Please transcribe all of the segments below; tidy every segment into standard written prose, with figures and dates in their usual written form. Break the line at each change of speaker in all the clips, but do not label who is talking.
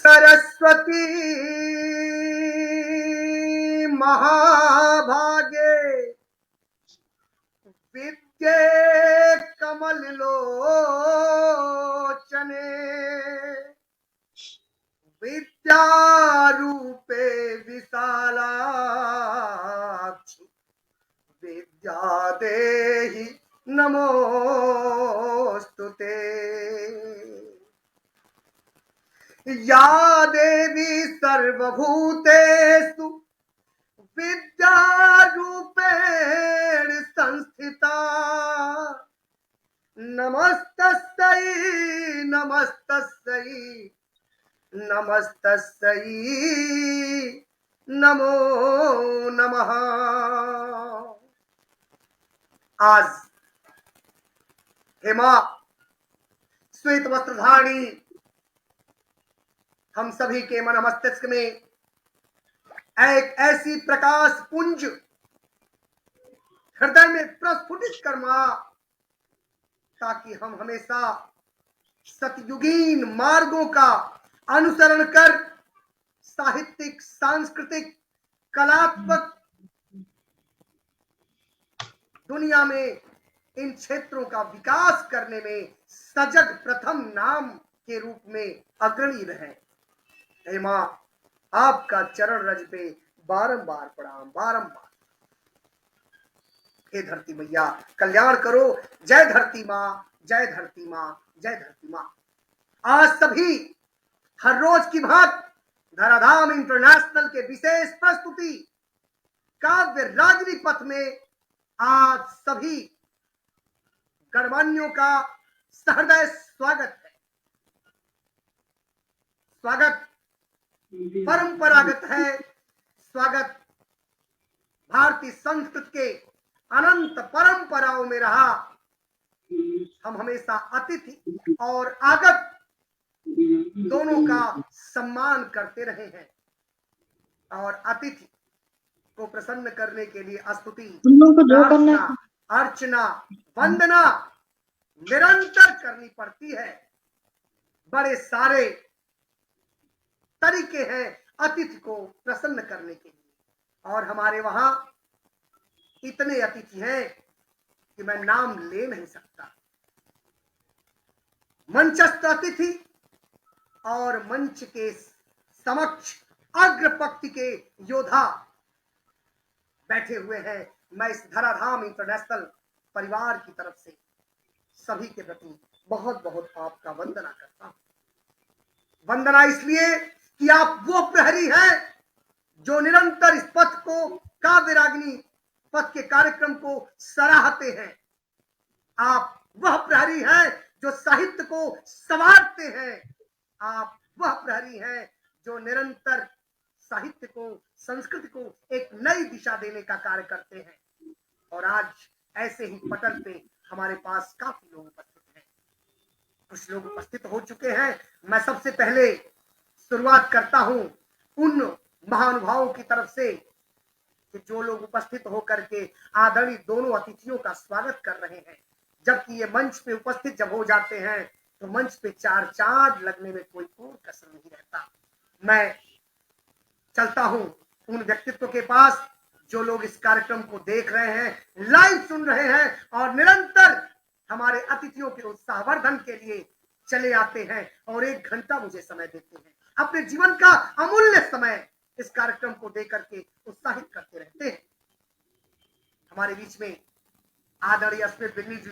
सरस्वती महाभागे विद्ये कमल लोचने विद्यारूपे विशालाक्षि विद्या देहि नमोस्तुते। या देवी सर्वभूतेषु विद्यारूपेण संस्थिता नमस्तस्यै नमस्तस्यै नमस्तस्यै नमो नमः। आज हे मां श्वेत वस्त्रधारिणी हम सभी के मन मस्तिष्क में एक ऐसी प्रकाश पुंज हृदय में प्रस्फुटित कर मां, ताकि हम हमेशा सतयुगीन मार्गों का अनुसरण कर साहित्यिक, सांस्कृतिक, कलात्मक दुनिया में इन क्षेत्रों का विकास करने में सजग प्रथम नाम के रूप में अग्रणी रहे। हे मां, आपका चरण रज पे बारंबार प्रणाम, बारंबार। हे धरती मैया, कल्याण करो। जय धरती मां, जय धरती मां, जय धरती मां। आज सभी हर रोज की भांति धराधाम इंटरनेशनल के विशेष प्रस्तुति काव्य रागिनी पथ में आप सभी गणमान्यों का सहृदय स्वागत है। स्वागत परंपरागत है, स्वागत भारतीय संस्कृति के अनंत परंपराओं में रहा। हम हमेशा अतिथि और आगत दोनों का सम्मान करते रहे हैं और अतिथि को प्रसन्न करने के लिए स्तुति, प्रार्थना, अर्चना, वंदना निरंतर करनी पड़ती है। बड़े सारे तरीके हैं अतिथि को प्रसन्न करने के लिए, और हमारे वहां इतने अतिथि हैं कि मैं नाम ले नहीं सकता। मंचस्थ अतिथि और मंच के समक्ष अग्र पंक्ति के योद्धा बैठे हुए हैं। मैं इस धराधाम इंटरनेशनल परिवार की तरफ से सभी के प्रति बहुत बहुत आपका वंदना करता हूं। वंदना इसलिए कि आप वो प्रहरी हैं जो निरंतर इस पथ को, काव्य रागिनी पथ के कार्यक्रम को सराहते हैं। आप वह प्रहरी हैं जो साहित्य को संवारते हैं। आप वह प्रहरी हैं जो निरंतर साहित्य को, संस्कृति को एक नई दिशा देने का कार्य करते हैं। और आज ऐसे ही पटल पे हमारे पास काफी लोग उपस्थित हैं। कुछ लोग उपस्थित हो चुके हैं। मैं सबसे पहले शुरुआत करता हूं उन महानुभावों की तरफ से कि जो लोग उपस्थित होकर के आदरणीय दोनों अतिथियों का स्वागत कर रहे हैं। जबकि ये मंच पे उपस्थित जब हो जाते हैं तो मंच पे चार चांद लगने में कोई कसर नहीं रहता। मैं चलता हूं उन व्यक्तित्व के पास जो लोग इस कार्यक्रम को देख रहे हैं, लाइव सुन रहे हैं और निरंतर हमारे अतिथियों के उत्साहवर्धन के लिए चले आते हैं और 1 घंटा मुझे समय देते हैं। अपने जीवन का अमूल्य समय इस कार्यक्रम को देकर के उत्साहित करते रहते हैं। हमारे बीच में आदरणीय स्मित बिन्नी जी,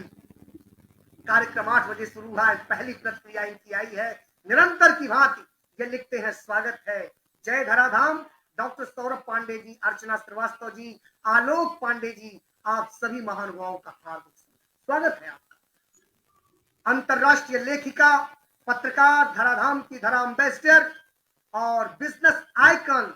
कार्यक्रम 8 बजे शुरू हुआ है। पहली प्रतिक्रिया इनकी आई है, निरंतर की भांति ये लिखते हैं, स्वागत है, जय धराधाम। डॉक्टर सौरभ पांडे जी, अर्चना श्रीवास्तव जी, आलोक पांडे जी, आप सभी महानुभावों का हार्दिक स्वागत है आपका। अंतरराष्ट्रीय लेखिका, पत्रकार, धराधाम की धरा एम्बेसडर और बिजनेस आइकन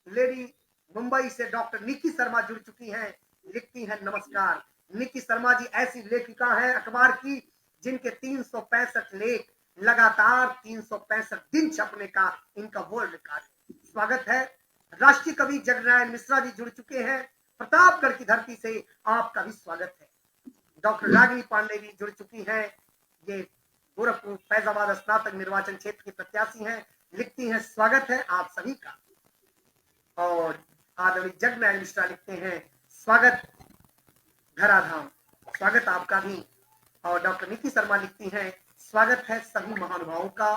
लेडी मुंबई से डॉक्टर निकी शर्मा जुड़ चुकी हैं। लिखती हैं, नमस्कार। निकी शर्मा जी ऐसी लेखिका हैं अखबार की जिनके 365 लेख लगातार 365 दिन छपने का इनका वर्ल्ड रिकॉर्ड है। स्वागत है। राष्ट्रीय कवि जगनारायण मिश्रा जी जुड़ चुके हैं प्रतापगढ़ की धरती से, आपका भी स्वागत है। डॉक्टर रागिनी पांडे जी जुड़ चुकी हैं, ये गोरखपुर फैजाबाद स्नातक निर्वाचन क्षेत्र के प्रत्याशी हैं। लिखती हैं स्वागत है आप सभी का। और आदरणीय जगनारायण मिश्रा लिखते हैं स्वागत धराधाम, स्वागत आपका भी। और डॉक्टर निकी शर्मा लिखती हैं स्वागत है सभी महानुभावों का।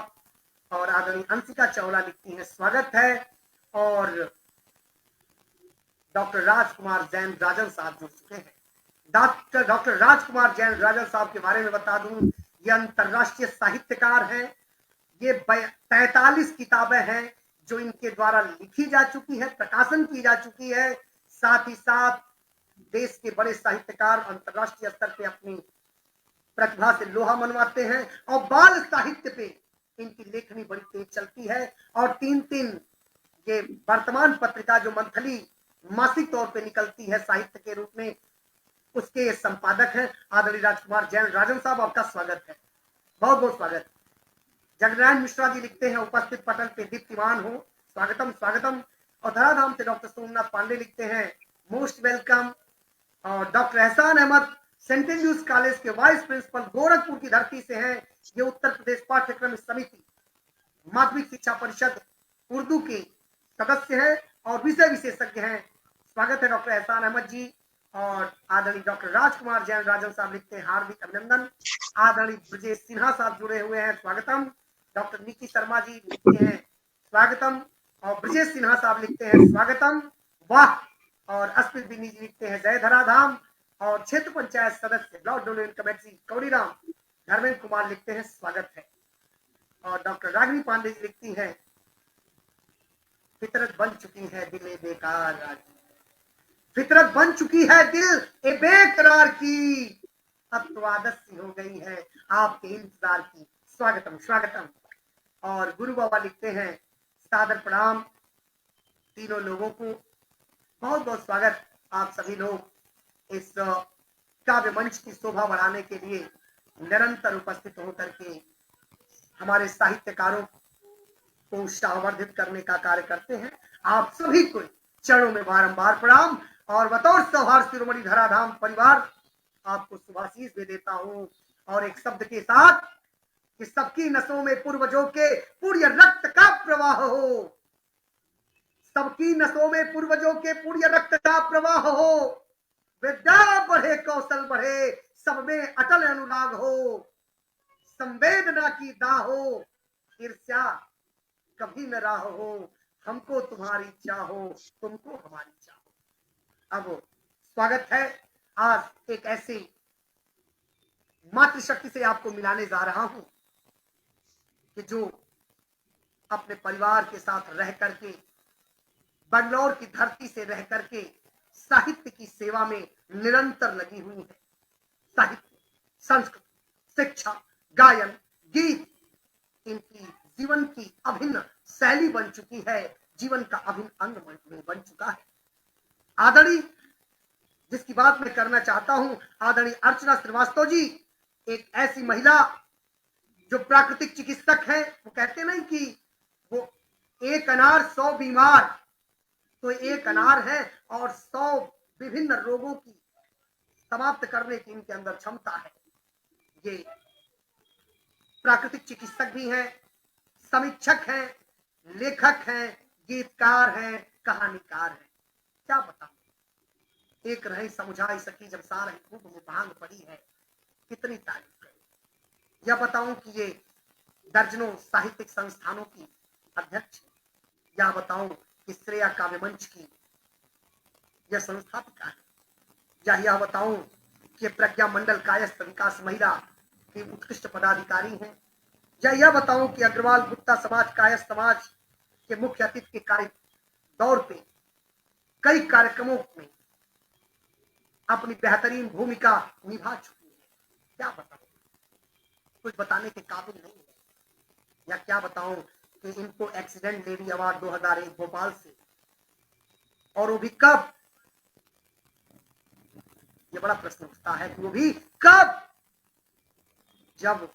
और आदरणीय अंशिका चावला लिखती हैं स्वागत है। और डॉक्टर राजकुमार जैन राजन साहब जुड़ चुके हैं। डॉक्टर राजकुमार जैन राजन साहब के बारे में बता दूं, ये अंतरराष्ट्रीय साहित्यकार हैं। ये 43 किताबें हैं जो इनके द्वारा लिखी जा चुकी है, प्रकाशन की जा चुकी है। साथ ही साथ देश के बड़े साहित्यकार अंतरराष्ट्रीय स्तर पे अपनी प्रतिभा से लोहा मनवाते हैं। और बाल साहित्य पे इनकी लेखनी बड़ी तेज चलती है। और 3-3 ये वर्तमान पत्रिका जो मंथली मासिक तौर पे निकलती है साहित्य के रूप में, उसके संपादक हैं आदरणीय राजकुमार जैन राजन साहब। आपका स्वागत है, बहुत बहुत स्वागत। जगनारायण मिश्रा जी लिखते हैं उपस्थित पटल पे दीप्तिमान हो, स्वागतम स्वागतम। और धराधाम से डॉक्टर सोमनाथ पांडे लिखते हैं मोस्ट वेलकम। और डॉक्टर एहसान अहमद सेंट एंड्रूज कॉलेज के वाइस प्रिंसिपल गोरखपुर की धरती से हैं। ये उत्तर प्रदेश पाठ्यक्रम समिति माध्यमिक शिक्षा परिषद उर्दू के सदस्य हैं और विषय विशेषज्ञ हैं। स्वागत है डॉक्टर एहसान अहमद जी। और आदरणीय डॉक्टर राजकुमार जैन राजन साहब लिखते हैं हार्दिक अभिनंदन। आदरणीय ब्रजेश सिन्हा साहब जुड़े हुए हैं, स्वागतम। डॉक्टर निकी शर्मा जी लिखते हैं स्वागतम। और ब्रजेश सिन्हा साहब लिखते हैं स्वागतम, वाह। और अस्मित बिन्नी जी लिखते हैं जय धराधाम। और क्षेत्र पंचायत सदस्य block development committee Kauriram Dharmendra Kumar लिखते हैं स्वागत है। और डॉक्टर रागिनी पांडे जी लिखती हैं फितरत बन चुकी है दिल ए बेकार, फितरत बन चुकी है दिल ए बेकरार की, अब तो आदत सी हो गई है आपके इंतजार की, स्वागतम स्वागतम। और गुरु बाबा लिखते हैं सादर प्रणाम तीनों लोगों को, बहुत बहुत स्वागत। आप सभी लोग इस काव्य मंच की शोभा बढ़ाने के लिए निरंतर उपस्थित होकर के हमारे साहित्यकारों को उत्साहवर्धित करने का कार्य करते हैं। आप सभी को चरणों में बारंबार प्रणाम। और बतौर सौहार्द शिरोमणि धराधाम परिवार आपको शुभाशीष भी देता हूं। और एक शब्द के साथ कि सबकी नसों में पूर्वजों के पुण्य रक्त का प्रवाह हो, सबकी नसों में पूर्वजों के पुण्य रक्त का प्रवाह हो, विद्या बढ़े कौशल बढ़े सब में अटल अनुराग हो, संवेदना की दाह हो ईर्ष्या कभी न राह हो, हमको तुम्हारी चाहो तुमको हमारी चाहो। अब स्वागत है, आज एक ऐसी मातृशक्ति से आपको मिलाने जा रहा हूं कि जो अपने परिवार के साथ रह करके बंगलौर की धरती से रह करके साहित्य की सेवा में निरंतर लगी हुई है। साहित्य, संस्कृत, शिक्षा, गायन, गीत इनकी जीवन की अभिन्न शैली बन चुकी है, जीवन का अभिन्न अंग बन चुका है। आदरणीय जिसकी बात मैं करना चाहता हूं, आदरणीय अर्चना श्रीवास्तव जी, एक ऐसी महिला जो प्राकृतिक चिकित्सक है। वो कहते नहीं कि वो एक अनार 100 बीमार, तो एक अनार है और 100 विभिन्न रोगों की समाप्त करने की इनके अंदर क्षमता है। ये प्राकृतिक चिकित्सक भी हैं, समीक्षक हैं, लेखक हैं, गीतकार हैं, कहानीकार हैं। क्या बताऊं, एक रही समुझाई सकी जब सार खूब में भांग पड़ी है, कितनी तारीफ करें। यह बताऊं कि ये दर्जनों साहित्यिक संस्थानों की अध्यक्ष, या बताऊं कि श्रेया काव्य मंच की यह संस्थापिका है, या यह बताऊं कि प्रज्ञा मंडल कायस्थ विकास महिला की उत्कृष्ट पदाधिकारी हैं, या यह बताऊं कि अग्रवाल गुप्ता समाज कायस्थ समाज के मुख्य अतिथि के कार्य दौर पे कई कार्यक्रमों में अपनी बेहतरीन भूमिका निभा चुकी है। क्या बताऊं, कुछ बताने के काबिल नहीं है। या क्या बताऊं कि इनको एक्सीडेंट लेडी अवार्ड 2001 भोपाल से, और वो भी कब, ये बड़ा प्रश्न उठता है कि वो भी कब, जब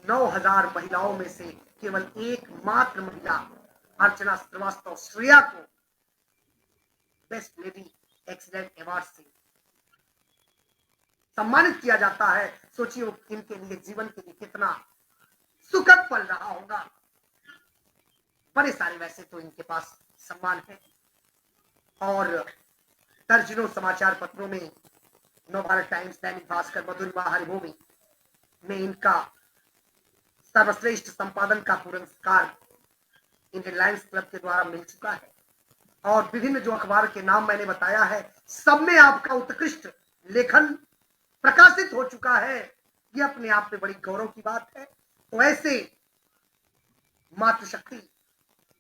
9000 महिलाओं में से केवल एकमात्र महिला अर्चना श्रीवास्तव श्रेया को बेस्ट लेडी एक्सीलेंट अवार्ड से सम्मानित किया जाता है। सोचिए इनके लिए जीवन के लिए कितना सुखद पल रहा होगा। बड़े सारे वैसे तो इनके पास सम्मान है और दर्जनों समाचार पत्रों में, नवभारत टाइम्स, दैनिक भास्कर, मधुरिमा, हरिभूमि में इनका सर्वश्रेष्ठ संपादन का पुरस्कार इंडियन लायंस क्लब के द्वारा मिल चुका है और विभिन्न जो अखबार के नाम मैंने बताया है सब में आपका उत्कृष्ट लेखन प्रकाशित हो चुका है। ये अपने आप में बड़ी गौरव की बात है। वैसे मातृशक्ति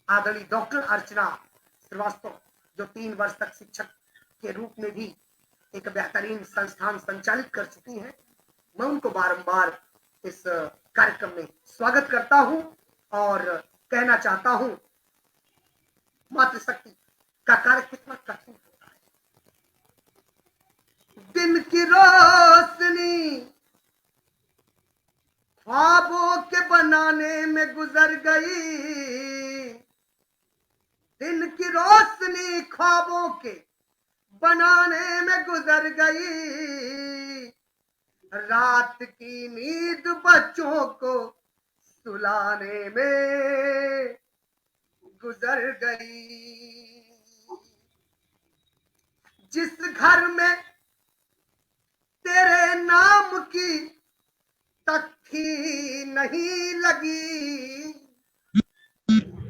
आदरणीय डॉक्टर अर्चना श्रीवास्तव जो 3 वर्ष तक शिक्षक के रूप में भी एक बेहतरीन संस्थान संचालित कर चुकी हैं, मैं उनको बारंबार इस कार्यक्रम में स्वागत करता हूं और कहना चाहता हूं मातृशक्ति का कार्य कितना कठिन होता है। दिन की रोशनी ख्वाबों के बनाने में गुजर गई, दिन की रोशनी ख्वाबों के बनाने में गुजर गई, रात की नींद बच्चों को सुलाने में गुजर गई। जिस घर में तेरे नाम की तख्ती नहीं लगी,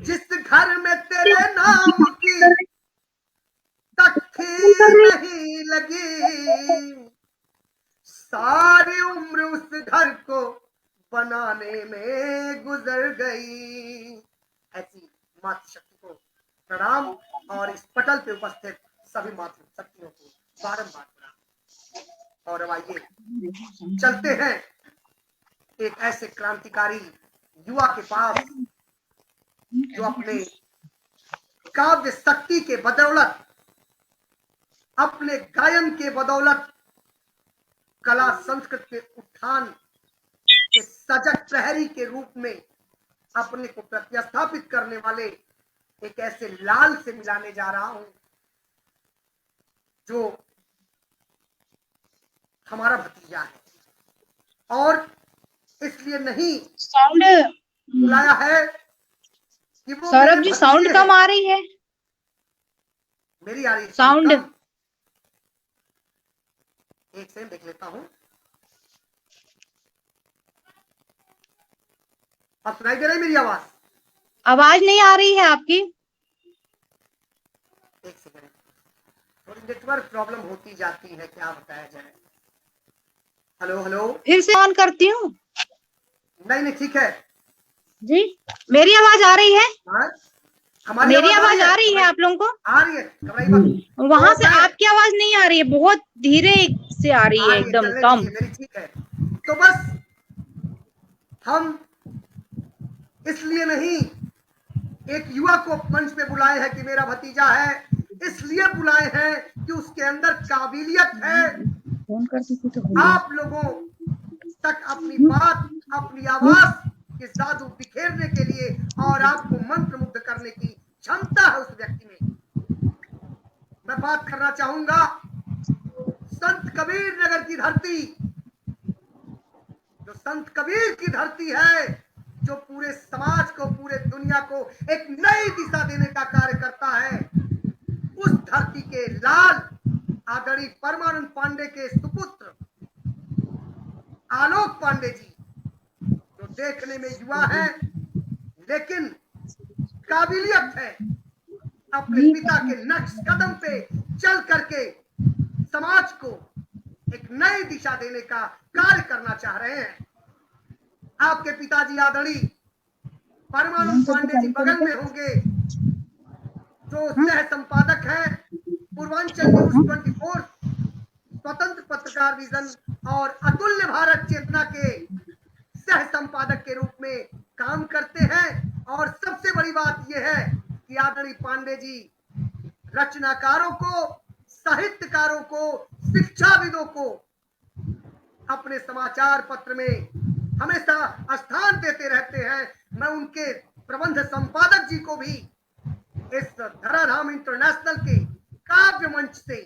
जिस घर में तेरे नाम की तख्ती नहीं लगी, सारी उम्र उस घर को बनाने में गुजर गई। ऐसी मातृशक्ति को प्रणाम और इस पटल पे उपस्थित सभी मातृशक्तियों को बारंबार प्रणाम। और अब आइए चलते हैं एक ऐसे क्रांतिकारी युवा के पास जो अपने काव्य शक्ति के बदौलत, अपने गायन के बदौलत कला संस्कृत के उत्थान के सजग प्रहरी के रूप में अपने को प्रतिस्थापित करने वाले एक ऐसे लाल से मिलाने जा रहा हूं जो हमारा भतीजा है और इसलिए नहीं
साउंड
बुलाया है कि वो
सौरभ जी साउंड कम आ रही है।
मेरी आ रही है
साउंड
एक सेकंड देख लेता हूं। अब सुनाई दे रही मेरी आवाज?
आवाज नहीं आ रही है आपकी।
एक सेकंड, थोड़ी नेटवर्क प्रॉब्लम होती जाती है, क्या बताया जाए। हेलो हेलो,
फिर से ऑन करती हूँ।
नहीं ठीक है
जी, मेरी आवाज आ रही है?
हाँ? हमारी
मेरी आवाज आ रही है आप लोगों को?
आ रही है, घबराई मत।
वहां
तो
से आपकी आवाज नहीं आ रही है, बहुत धीरे से आ रही है, एकदम कम।
मेरी ठीक है। तो बस हम इसलिए नहीं एक युवा को मंच पे बुलाए हैं कि मेरा भतीजा है, इसलिए बुलाए हैं कि उसके अंदर काबिलियत है
फोन करती थी तो
आप लोगों तक अपनी बात, अपनी आवाज के जादू बिखेरने के लिए और आपको मंत्रमुग्ध करने की क्षमता है उस व्यक्ति में। मैं बात करना चाहूंगा संत कबीर नगर की धरती, जो संत कबीर की धरती है, जो पूरे समाज को, पूरे दुनिया को एक नई दिशा देने का कार्य करता है, उस धरती के लाल आदरणीय परमानंद पांडे के सुपुत्र आलोक पांडे जी, जो देखने में युवा है लेकिन काबिलियत है, अपने पिता के नक्श कदम पे चल करके समाज को एक नई दिशा देने का कार्य करना चाह रहे हैं। आपके पिताजी आदरणीय परमानंद पांडे जी बगल में होंगे, जो सह संपादक हैं पूर्वांचल न्यूज 24, स्वतंत्र पत्रकार विजन और अतुल्य भारत चेतना के सह संपादक के रूप में काम करते हैं। और सबसे बड़ी बात यह है कि आदरणीय पांडे जी रचनाकारों को, साहित्यकारों को, शिक्षाविदों को अपने समाचार पत्र में हमेशा स्थान देते रहते हैं। मैं उनके प्रबंध संपादक जी को भी इस धराधाम इंटरनेशनल के काव्य मंच से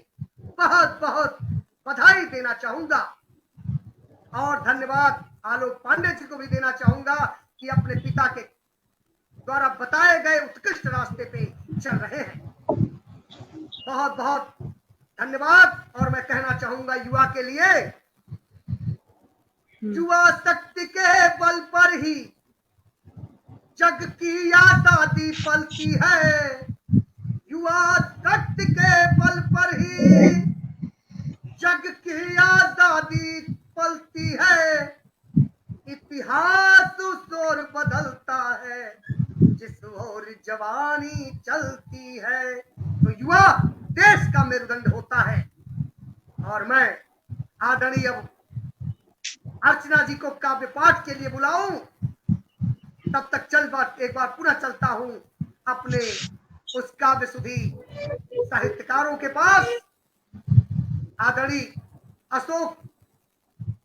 बहुत बहुत बधाई देना चाहूंगा और धन्यवाद आलोक पांडे जी को भी देना चाहूंगा कि अपने पिता के द्वारा बताए गए उत्कृष्ट रास्ते पे चल रहे हैं। बहुत बहुत धन्यवाद। और मैं कहना चाहूंगा युवा के लिए, युवा शक्ति के बल पर ही जग की आजादी पलती है। युवा शक्ति के बल पर ही जग की आजादी पलती है। इतिहास उस ओर बदलता है जिस ओर जवानी चलती है। तो युवा देश का मेरुदंड होता है। और मैं आदरणीय अर्चना जी को काव्य पाठ के लिए बुलाऊं, तब तक एक बार पुनः चलता हूं अपने उस काव्य सुधी साहित्यकारों के पास। आदरणीय अशोक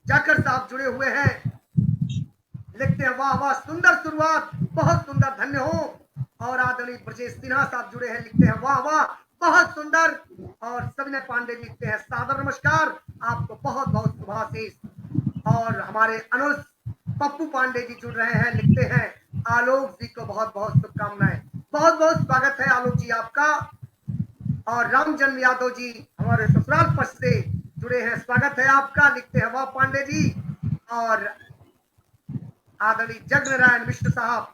जाकर साहब जुड़े हुए हैं, लिखते हैं वाह वाह सुंदर शुरुआत, बहुत सुंदर, धन्य हो। और आदरणीय ब्रजेश सिन्हा साहब जुड़े हैं, लिखते हैं वाह वाह बहुत सुंदर। और सविनय पांडे लिखते हैं सादर नमस्कार, आपको बहुत बहुत शुभाशीष। और हमारे अनुज पप्पू पांडे जी जुड़ रहे हैं, लिखते हैं आलोक जी को बहुत बहुत शुभकामनाएं। बहुत बहुत स्वागत है आलोक जी आपका। और रामजन्म यादव जी हमारे ससुराल पक्ष से जुड़े हैं, स्वागत है आपका, लिखते हैं वाह पांडे जी। और आदरणीय जगनारायण मिश्र साहब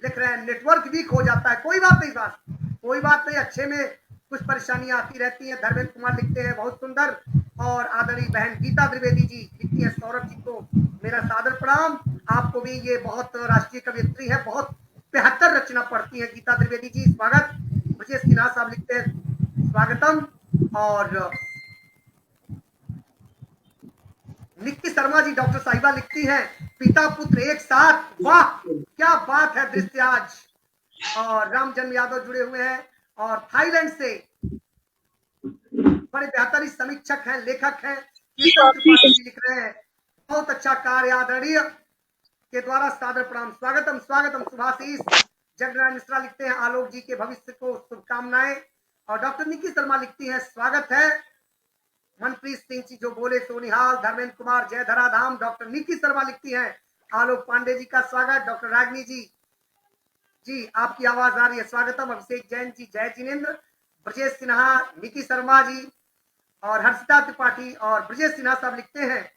लिख रहे हैं नेटवर्क वीक हो जाता है, कोई बात नहीं, बात कोई बात नहीं, अच्छे में कुछ परेशानियां आती रहती हैं। धर्मेंद्र कुमार लिखते हैं बहुत सुंदर। और आदरणीय बहन गीता द्विवेदी जी लिखती है सौरभ जी को मेरा सादर प्रणाम। आपको भी ये बहुत राष्ट्रीय कवियत्री है, बहुत बेहतर रचना पढ़ती है गीता द्विवेदी जी, स्वागत। मुझे सिन्हा साहब लिखते हैं स्वागतम। और निक्की शर्मा जी, डॉक्टर साहिबा लिखती हैं पिता पुत्र एक साथ, वाह क्या बात है दृश्य आज। और रामजन्म यादव जुड़े हुए हैं और थाईलैंड से बड़े बेहतरीन समीक्षक हैं, लेखक हैं, कीर्तन त्रिपाठी जी लिख रहे हैं बहुत अच्छा कार्य, आदरणीय के द्वारा सादर प्रणाम, स्वागतम स्वागतम शुभाशीष। जगनारायण मिश्रा लिखते हैं आलोक जी के भविष्य को शुभकामनाएं। और डॉक्टर निक्की शर्मा लिखती हैं स्वागत है। मनप्रीत सिंह जी जो बोले सोनिहाल, धर्मेंद्र कुमार जय धराधाम। डॉक्टर निक्की शर्मा लिखती हैं आलोक पांडे जी का स्वागत। डॉक्टर रागनी जी आपकी आवाज आ रही है, स्वागतम। अभिषेक जैन जी जय जिनेन्द्र। ब्रजेश सिन्हा, निकी शर्मा जी और हर्षिता त्रिपाठी और ब्रजेश सिन्हा साहब लिखते हैं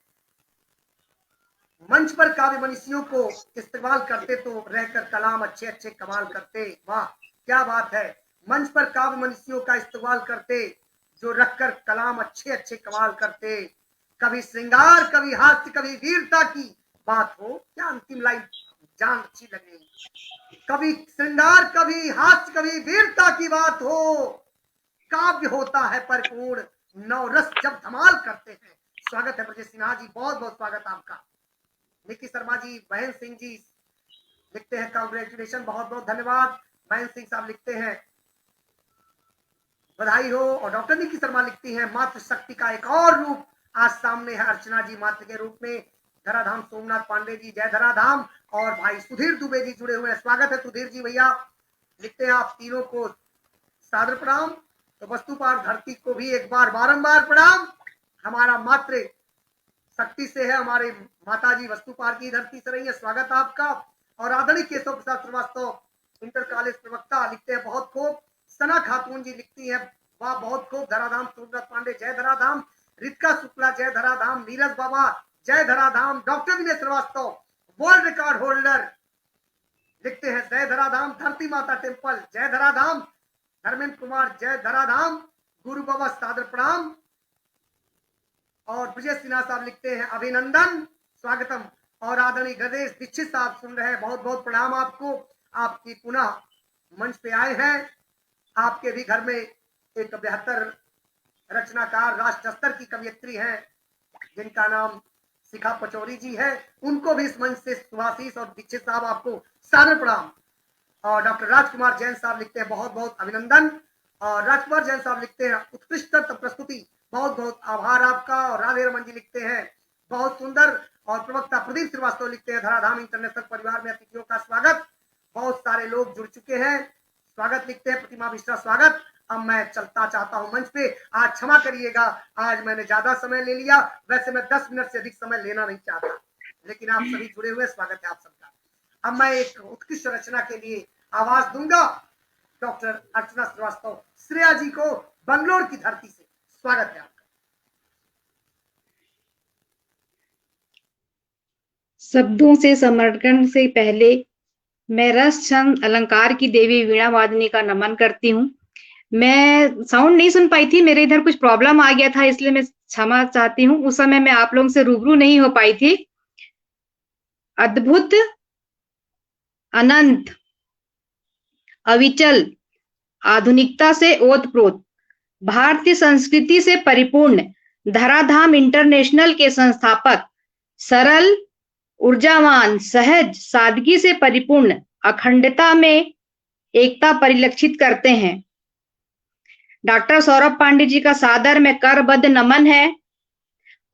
मंच पर काव्य मनीषियों को इस्तेमाल करते तो रहकर कलाम अच्छे अच्छे कमाल करते, वाह क्या बात है। मंच पर काव्य मनीषियों का इस्तेमाल करते जो रखकर कलाम अच्छे अच्छे कमाल करते। कभी श्रृंगार कभी हास्य कभी वीरता की बात हो, क्या अंतिम लाइन जान अच्छी लगेगी। कभी श्रृंगार कभी हास्य कभी वीरता की बात हो, काव्य होता है परिपूर्ण नवरस जब धमाल करते हैं। स्वागत है ब्रजेश सिन्हा जी, बहुत बहुत स्वागत आपका। निकी शर्मा जी, बहन सिंह जी लिखते हैं कांग्रेचुलेशन, बहुत बहुत धन्यवाद। बहन सिंह साहब लिखते हैं बधाई हो। और डॉक्टर निकी शर्मा लिखती हैं मातृ शक्ति का एक और रूप आज सामने है, अर्चना जी मातृ के रूप में। धराधाम सोमनाथ पांडे जी जय धराधाम। और भाई सुधीर दुबे जी जुड़े हुए हैं, स्वागत है सुधीर जी भैया। लिखते हैं आप तीनों को सादर प्रणाम। तो वस्तुपार धरती को भी एक बार बारंबार प्रणाम। हमारा मातृ शक्ति से है, हमारे माता जी वस्तुपार की धरती से रही है, स्वागत आपका। और आदरणीय केशव प्रसाद श्रीवास्तव इंटर कॉलेज प्रवक्ता लिखते हैं बहुत खूब। सना खातून जी लिखती है वाह बहुत खूब। धराधाम सूरज पांडे जय धराधाम। रितिका शुक्ला जय धराधाम। नीरज बाबा जय धराधाम। डॉक्टर विनय श्रीवास्तव वर्ल्ड रिकॉर्ड होल्डर लिखते हैं जय धराधाम। धरती माता टेम्पल जय धराधाम। धर्मेंद्र कुमार जय धराधाम। गुरु बाबा सादर प्रणाम। और विजय सिन्हा साहब लिखते हैं अभिनंदन स्वागतम। और आदरणीय गणेश दीक्षित साहब सुन रहे हैं, बहुत बहुत प्रणाम आपको, आपकी पुनः मंच पे आए हैं। आपके भी घर में एक बेहतर रचनाकार राष्ट्र स्तर की कवियत्री हैं जिनका नाम शिखा पचौरी जी है, उनको भी इस मंच से सुभाशीष और दीक्षित साहब आपको सादर प्रणाम। और डॉक्टर राजकुमार जैन साहब लिखते हैं बहुत बहुत अभिनंदन। और राजकुमार जैन साहब लिखते हैं उत्कृष्टतम प्रस्तुति, बहुत बहुत आभार आपका। और राधे रमन जी लिखते हैं बहुत सुंदर। और प्रवक्ता प्रदीप श्रीवास्तव लिखते हैं धराधाम इंटरनेशनल परिवार में अतिथियों का स्वागत। बहुत सारे लोग जुड़ चुके हैं, स्वागत लिखते हैं प्रतिमा मिश्रा स्वागत। अब मैं चलता चाहता हूं मंच पे, आज क्षमा करिएगा आज मैंने ज्यादा समय ले लिया, वैसे मैं 10 मिनट से अधिक समय लेना नहीं चाहता, लेकिन आप सभी जुड़े हुए, स्वागत है आप सबका। अब मैं एक उत्कृष्ट रचना के लिए आवाज दूंगा डॉक्टर अर्चना श्रीवास्तव। श्रेया जी को बंगलोर की धरती से स्वागत है आपका।
शब्दों से समर्पण से पहले मैं रस छंद अलंकार की देवी वीणा वादिनी का नमन करती हूँ। मैं साउंड नहीं सुन पाई थी, मेरे इधर कुछ प्रॉब्लम आ गया था, इसलिए मैं क्षमा चाहती हूँ। उस समय मैं आप लोगों से रूबरू नहीं हो पाई थी। अद्भुत, अनंत, अविचल, आधुनिकता से ओतप्रोत, भारतीय संस्कृति से परिपूर्ण धराधाम इंटरनेशनल के संस्थापक, सरल, ऊर्जावान, सहज, सादगी से परिपूर्ण, अखंडता में एकता परिलक्षित करते हैं। डॉक्टर सौरभ पांडे जी का सादर में करबद्ध नमन है।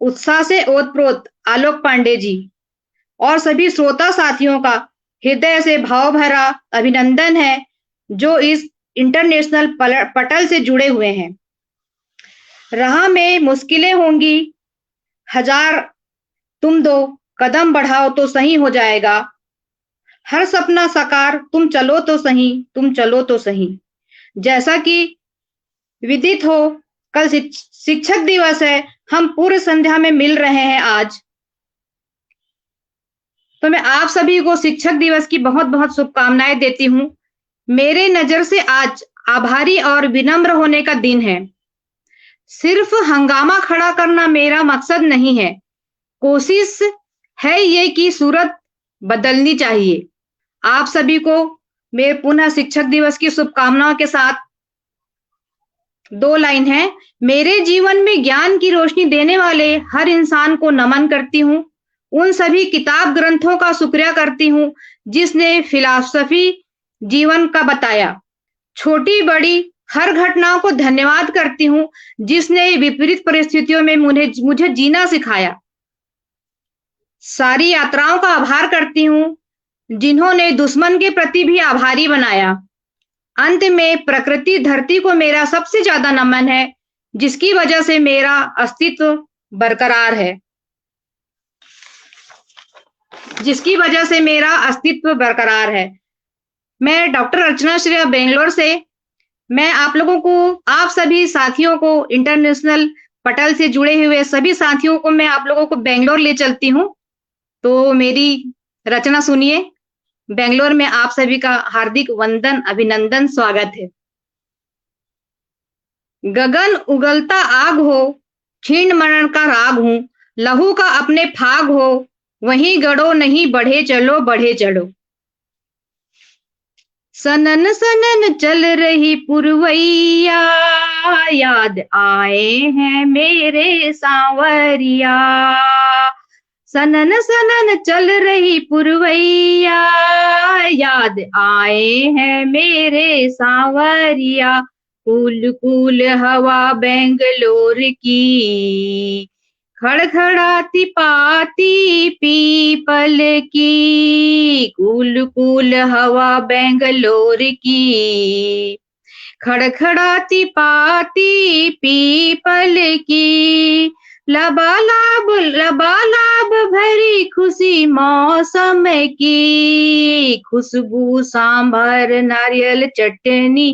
उत्साह से ओतप्रोत आलोक पांडे जी और सभी श्रोता साथियों का हृदय से भाव भरा अभिनंदन है जो इस इंटरनेशनल पटल से जुड़े हुए हैं। राह में मुश्किलें होंगी हजार, तुम 2 कदम बढ़ाओ तो सही हो जाएगा। हर सपना साकार, तुम चलो तो सही, तुम चलो तो सही। जैसा कि विदित हो, कल शिक्षक दिवस है, हम पूर्व संध्या में मिल रहे हैं आज। तो मैं आप सभी को शिक्षक दिवस की बहुत बहुत शुभकामनाएं देती हूँ। मेरे नजर से आज आभारी और विनम्र होने का दिन है। सिर्फ हंगामा खड़ा करना मेरा मकसद नहीं है। कोशिश है ये कि सूरत बदलनी चाहिए। आप सभी को मेरे पुनः शिक्षक दिवस की शुभकामनाओं के साथ 2 लाइन है। मेरे जीवन में ज्ञान की रोशनी देने वाले हर इंसान को नमन करती हूँ। उन सभी किताब ग्रंथों का शुक्रिया करती हूँ जिसने फिलॉसफी जीवन का बताया। छोटी बड़ी हर घटनाओं को धन्यवाद करती हूँ जिसने विपरीत परिस्थितियों में मुझे जीना सिखाया। सारी यात्राओं का आभार करती हूँ जिन्होंने दुश्मन के प्रति भी आभारी बनाया। अंत में प्रकृति धरती को मेरा सबसे ज्यादा नमन है जिसकी वजह से मेरा अस्तित्व बरकरार है। मैं डॉक्टर अर्चना श्री बेंगलोर से मैं आप लोगों को, आप सभी साथियों को, इंटरनेशनल पटल से जुड़े हुए सभी साथियों को मैं आप लोगों को बेंगलोर ले चलती हूँ। तो मेरी रचना सुनिए। बेंगलोर में आप सभी का हार्दिक वंदन, अभिनंदन, स्वागत है। गगन उगलता आग हो, क्षीण मरण का राग हूं, लहू का अपने फाग हो, वहीं गड़ो नहीं बढ़े चलो, बढ़े चलो। सनन सनन चल रही पुरवैया, याद आए हैं मेरे सांवरिया। सनन सनन चल रही पुरवैया, याद आए हैं मेरे सांवरिया। कूल कूल हवा बेंगलोर की, खड़खड़ाती पाती पीपल की। कूल कूल हवा बेंगलोर की, खड़खड़ाती पाती पीपल की। लबालाब लबालाब भरी खुशी मौसम की, खुशबू सांभर नारियल चटनी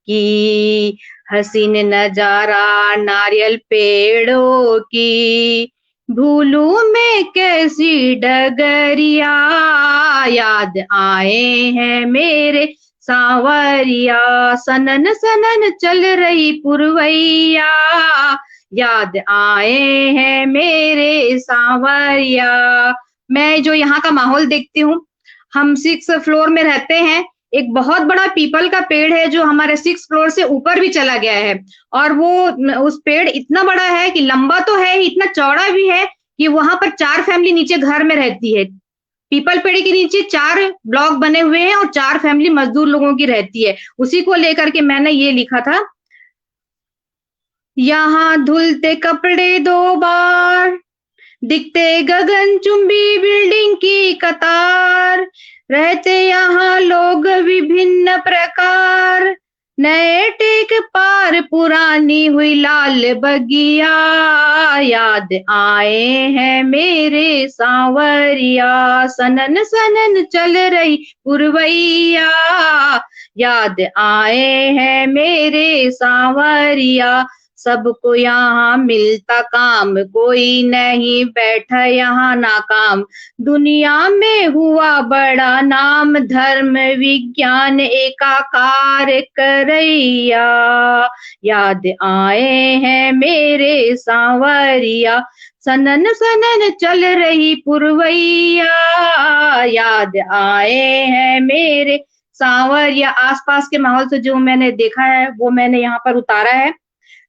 की। हसीन नजारा नारियल पेड़ों की, भूलू में कैसी डगरिया। याद आए हैं मेरे सांवरिया। सनन सनन चल रही पुरवैया, याद आए हैं मेरे सांवरिया। मैं जो यहाँ का माहौल देखती हूँ, हम 6 फ्लोर में रहते हैं। एक बहुत बड़ा पीपल का पेड़ है जो हमारे 6 फ्लोर से ऊपर भी चला गया है, और वो उस पेड़ इतना बड़ा है कि लंबा तो है, इतना चौड़ा भी है कि वहां पर 4 फैमिली नीचे घर में रहती है। पीपल पेड़ के नीचे 4 ब्लॉक बने हुए हैं और 4 फैमिली मजदूर लोगों की रहती है। उसी को लेकर के मैंने ये लिखा था। यहाँ धुलते कपड़े 2 बार, दिखते गगन चुंबी बिल्डिंग की कतार। रहते यहाँ लोग विभिन्न प्रकार, नए टेक पार पुरानी हुई लाल बगिया, याद आए हैं मेरे सांवरिया। सनन सनन चल रही पुरवैया, याद आए हैं मेरे सांवरिया। सबको यहाँ मिलता काम, कोई नहीं बैठा यहाँ नाकाम। दुनिया में हुआ बड़ा नाम, धर्म विज्ञान एकाकार करैया। याद आए हैं मेरे सांवरिया, सनन सनन चल रही पुरवैया। याद आए हैं मेरे सांवरिया। आसपास के माहौल से जो मैंने देखा है वो मैंने यहाँ पर उतारा है।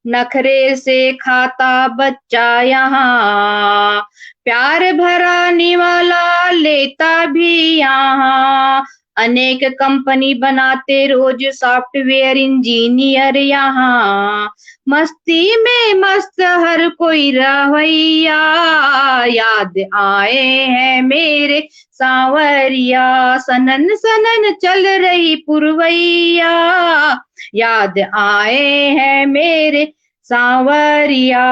नखरे से खाता बच्चा यहाँ, प्यार भरा निवाला लेता भी यहाँ। अनेक कंपनी बनाते रोज सॉफ्टवेयर इंजीनियर यहाँ। मस्ती में मस्त हर कोई रवैया, याद आए हैं मेरे सांवरिया। सनन सनन चल रही पुरवैया, याद आए हैं मेरे सांवरिया।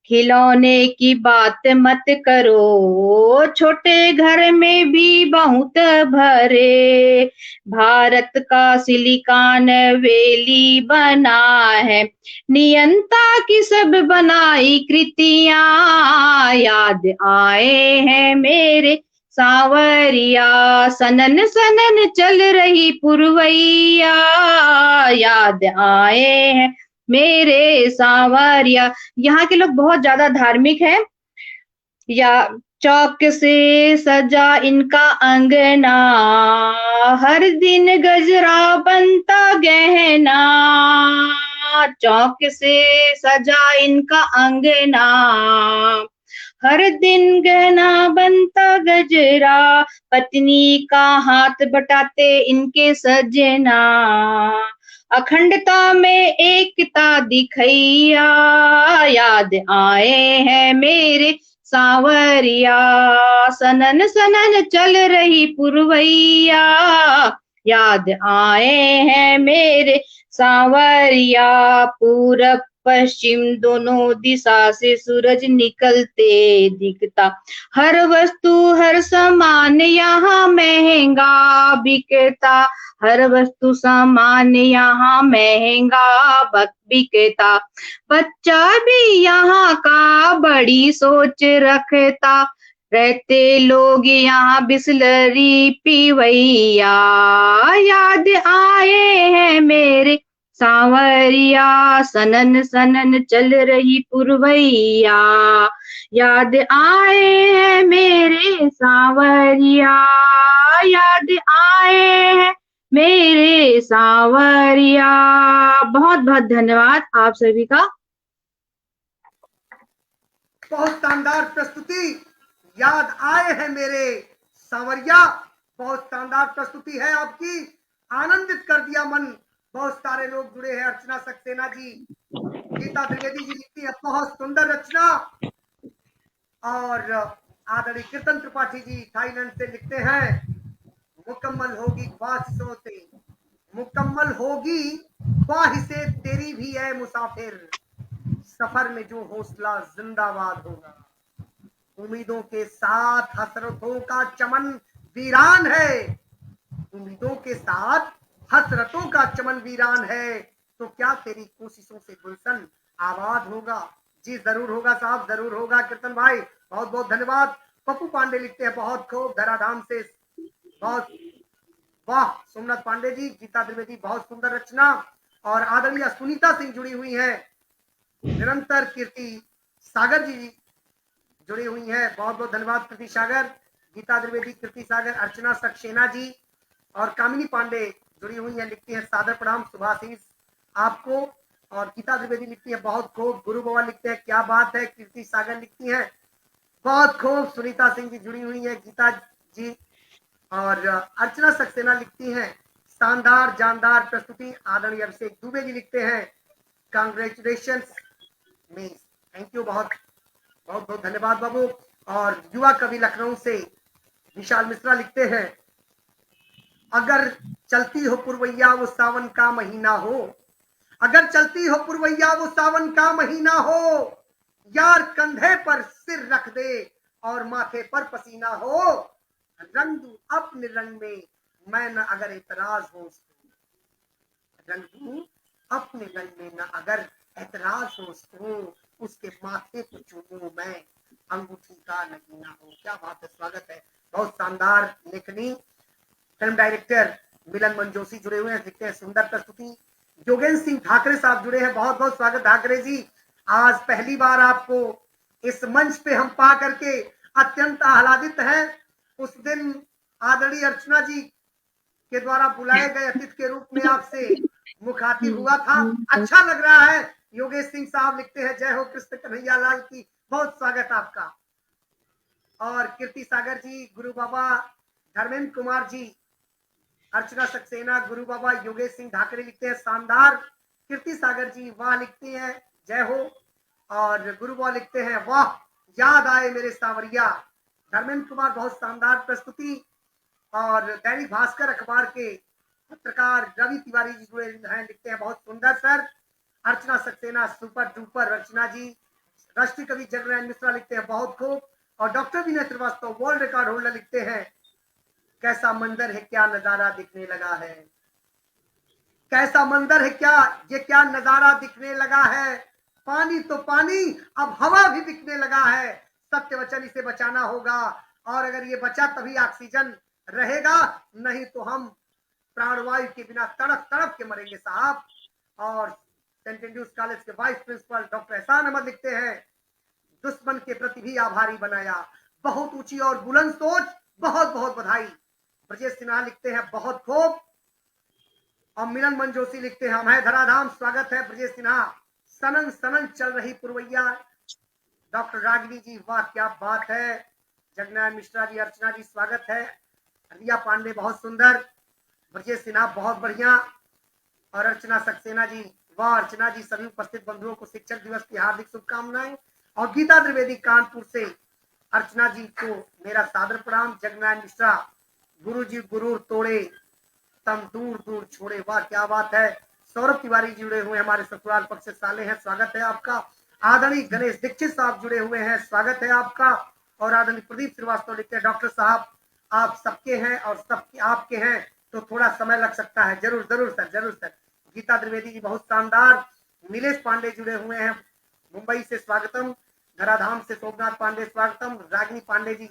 खिलौने की बात मत करो, छोटे घर में भी बहुत भरे। भारत का सिलिकॉन वैली बना है, नियंता की सब बनाई कृतियां। याद आए हैं मेरे सांवरिया, सनन सनन चल रही पुरवैया। याद आए हैं मेरे सांवरिया। यहाँ के लोग बहुत ज्यादा धार्मिक हैं। या चौक से सजा इनका अंगना, हर दिन गजरा बनता गहना। चौक से सजा इनका अंगना, हर दिन गहना बनता गजरा। पत्नी का हाथ बटाते इनके सजना, अखंडता में एकता दिखैया। याद आए हैं मेरे सांवरिया, सनन सनन चल रही पुरवैया। याद आए हैं मेरे सांवरिया। पूरब पश्चिम दोनों दिशा से सूरज निकलते दिखता, हर वस्तु हर सामान यहाँ महंगा बिकता। हर वस्तु सामान यहाँ महंगा बिकता। बच्चा भी यहाँ का बड़ी सोच रखता, रहते लोग यहाँ बिसलरी पीवैया। याद आए हैं मेरे सांवरिया, सनन सनन चल रही पुरवैया। याद आए हैं मेरे सांवरिया, याद आए हैं मेरे सांवरिया। बहुत बहुत धन्यवाद आप सभी का।
बहुत शानदार प्रस्तुति। याद आए हैं मेरे सांवरिया, बहुत शानदार प्रस्तुति है आपकी, आनंदित कर दिया मन। बहुत सारे लोग जुड़े हैं। अर्चना सक्सेना जी, गीता त्रिवेदी जी लिखती है बहुत सुंदर रचना। और आदरणीय कीर्तन त्रिपाठी जी थाईलैंड से लिखते हैं मुकम्मल होगी ख्वाहिशों से, मुकम्मल होगी ख्वाहिशें तेरी भी है मुसाफिर, सफर में जो हौसला जिंदाबाद होगा। उम्मीदों के साथ हसरतों का चमन वीरान है, उम्मीदों के साथ हसरतों का चमन वीरान है, तो क्या तेरी कोशिशों से गुलशन आबाद होगा? जी जरूर होगा साहब, जरूर होगा कीर्तन भाई, बहुत बहुत धन्यवाद। पप्पू पांडे लिखते हैं बहुत खूब धराधाम से, बहुत वाह। सोमनाथ पांडे जी, गीता त्रिवेदी बहुत सुंदर रचना। और आदरणीय सुनीता सिंह जुड़ी हुई है, निरंतर कीर्ति सागर जी जुड़ी हुई है, बहुत बहुत धन्यवाद कृति सागर, गीता त्रिवेदी, कृति सागर, अर्चना सक्सेना जी और कामिनी पांडे जुड़ी हुई है, लिखती है सादर प्रणाम सुभाषीष आपको। और गीता त्रिवेदी लिखती है बहुत खूब, गुरु बाबा लिखते हैं क्या बात है, कृति सागर लिखती है बहुत खूब, सुनीता सिंह जी जुड़ी हुई है, गीता जी और अर्चना सक्सेना लिखती हैं शानदार जानदार प्रस्तुति। आदरणीय अभिषेक दुबे जी लिखते हैं कांग्रेचुलेशन मीन्स, थैंक यू, बहुत बहुत बहुत धन्यवाद बाबू। और युवा कवि लखनऊ से विशाल मिश्रा लिखते हैं अगर चलती हो पुरवैया वो सावन का महीना हो, अगर चलती हो पुरवैया वो सावन का महीना हो, यार कंधे पर सिर रख दे और माथे पर पसीना हो, रंग दूं अपने रंग में मैं न अगर एतराज हो उसको, रंग दूं अपने रंग में न अगर एतराज हो उसको, उसके माथे को चूमूं मैं अंगूठी का नगीना हो। क्या बात है, स्वागत है, बहुत शानदार लेखनी। फिल्म डायरेक्टर मिलन मंजोशी जुड़े हुए हैं, देखते हैं सुंदर प्रस्तुति। योगेंद्र सिंह ठाकरे साहब जुड़े हैं, बहुत बहुत स्वागत ठाकरे जी। आज पहली बार आपको इस मंच पे हम पा करके अत्यंत आह्लादित हैं। उस दिन आदरणीय अर्चना जी के द्वारा बुलाए गए अतिथि के रूप में आपसे मुखातिब हुआ था, अच्छा लग रहा है। योगेश सिंह साहब लिखते हैं जय हो कृष्ण कन्हैया लाल की, बहुत स्वागत आपका। और कीर्ति सागर जी, गुरु बाबा धर्मेंद्र कुमार जी, अर्चना सक्सेना, गुरु बाबा योगेश सिंह ठाकरे लिखते हैं शानदार। कीर्ति सागर जी वाह लिखते हैं जय हो, और गुरु बाबा लिखते हैं वाह याद आए मेरे सांवरिया। धर्मेंद्र कुमार बहुत शानदार प्रस्तुति। और दैनिक भास्कर अखबार के पत्रकार रवि तिवारी जी जुड़े हैं, लिखते हैं बहुत सुंदर सर। अर्चना सक्सेना सुपर डुपर, अर्चना जी। राष्ट्रीय कवि जगनारायण मिश्रा लिखते हैं बहुत खूब। और डॉक्टर विनय श्रीवास्तव वर्ल्ड रिकॉर्ड होल्डर लिखते हैं कैसा मंदिर है क्या नजारा दिखने लगा है, कैसा मंदिर है क्या ये क्या नजारा दिखने लगा है, पानी तो पानी अब हवा भी बिकने लगा है, सत्य वचन इसे बचाना होगा, और अगर ये बचा तभी ऑक्सीजन रहेगा, नहीं तो हम प्राणवायु के बिना तड़प तड़प के मरेंगे साहब। और सेंट एंड्रूज कॉलेज के वाइस प्रिंसिपल डॉक्टर एहसान अहमद लिखते हैं दुश्मन के प्रति भी आभारी बनाया, बहुत ऊंची और बुलंद सोच, बहुत बहुत बधाई। ब्रजेश सिन्हा लिखते हैं बहुत खूब। और मिलन मंजोशी लिखते हैं हम है धराधाम, स्वागत है ब्रजेश सिन्हा। सनन सनन चल रही पुरवैया, डॉक्टर रागिनी जी वाह क्या बात है। जगनारायण मिश्रा जी, अर्चना जी स्वागत है। रिया पांडे बहुत सुंदर, ब्रजेश सिन्हा बहुत बढ़िया, और अर्चना सक्सेना जी वाह। अर्चना जी सभी उपस्थित बंधुओं को शिक्षक दिवस की हार्दिक शुभकामनाएं। और गीता द्विवेदी कानपुर से, अर्चना जी को मेरा सादर प्रणाम। जगनारायण मिश्रा, गुरु जी गुरूर तोड़े तम दूर दूर छोड़े, वाह क्या बात है। सौरभ तिवारी जुड़े हुए हमारे ससुराल पक्ष से साले हैं, स्वागत है आपका। आदरणीय गणेश दीक्षित साहब जुड़े हुए हैं, स्वागत है आपका। और आदरणीय प्रदीप श्रीवास्तव लिखते हैं डॉक्टर साहब आप सबके हैं और सबके आपके हैं तो थोड़ा समय लग सकता है, जरूर जरूर सर, जरूर सर। गीता द्विवेदी जी बहुत शानदार। नीलेश पांडे जुड़े हुए हैं मुंबई से, स्वागतम। धराधाम से सोमनाथ पांडे स्वागतम। रागिनी पांडे जी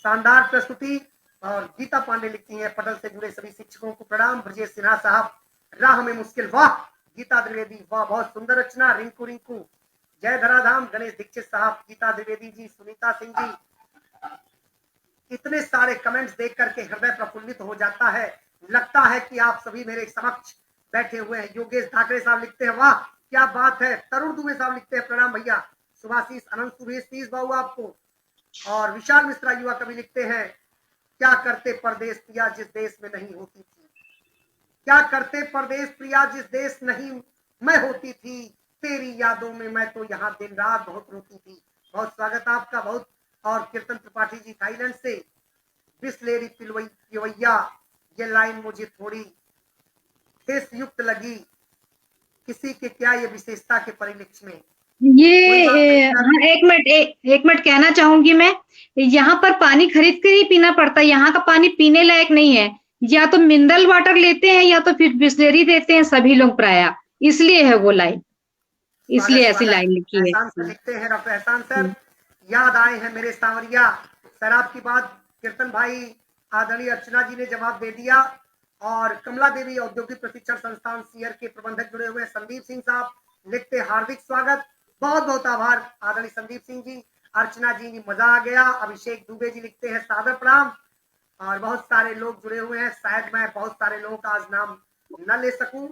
शानदार प्रस्तुति। और गीता पांडे लिखती हैं पटल से जुड़े सभी शिक्षकों को प्रणाम। ब्रजेश सिन्हा साहब राह में मुश्किल, वाह। गीता द्विवेदी वाह बहुत सुंदर रचना। रिंकू रिंकू जय धराधाम। गणेश दीक्षित साहब, गीता द्विवेदी जी, सुनीता सिंह जी, इतने सारे कमेंट्स देख करके हृदय प्रफुल्लित हो जाता है, लगता है कि आप सभी मेरे समक्ष बैठे हुए हैं। योगेश ठाकरे साहब लिखते हैं वाह क्या बात है। तरुण दुबे साहब लिखते हैं प्रणाम भैया। सुभाषीष अनंत सुरेश तीस बाबू आपको। और विशाल मिश्रा युवा कवि लिखते हैं क्या करते परदेश प्रिया जिस देश में नहीं होती थी, क्या करते परदेश प्रिया जिस देश नहीं मैं होती थी, तेरी यादों में मैं तो यहाँ दिन रात बहुत रोती थी। बहुत स्वागत आपका, बहुत। और कीर्तन त्रिपाठी जी थाईलैंड से, बिस्लेरी पिलवैया ये लाइन मुझे थोड़ी ठेस युक्त लगी, किसी के क्या ये विशेषता के परिलक्ष्य में।
हाँ, एक मिनट कहना चाहूंगी मैं, यहाँ पर पानी खरीद कर ही पीना पड़ता है, यहाँ का पानी पीने लायक नहीं है, या तो मिनरल वाटर लेते हैं या तो फिर बिस्लेरी देते हैं सभी लोग प्राय, इसलिए है वो लाइन, इसलिए ऐसी लाइन लिखी है।
एहसान सर लिखते हैं, डॉक्टर एहसान सर, याद आए हैं मेरे सांवरिया। सर आपकी बात कीर्तन भाई आदरणीय अर्चना जी ने जवाब दे दिया। और कमला देवी औद्योगिक प्रशिक्षण संस्थान सीयर के प्रबंधक जुड़े हुए संदीप सिंह साहब लिखते हार्दिक स्वागत, बहुत बहुत आभार आदरणीय संदीप सिंह जी। अर्चना जी मजा आ गया। अभिषेक दुबे जी लिखते हैं सादर प्रणाम। और बहुत सारे लोग जुड़े हुए हैं, शायद मैं बहुत सारे लोगों का आज नाम न ले सकूं,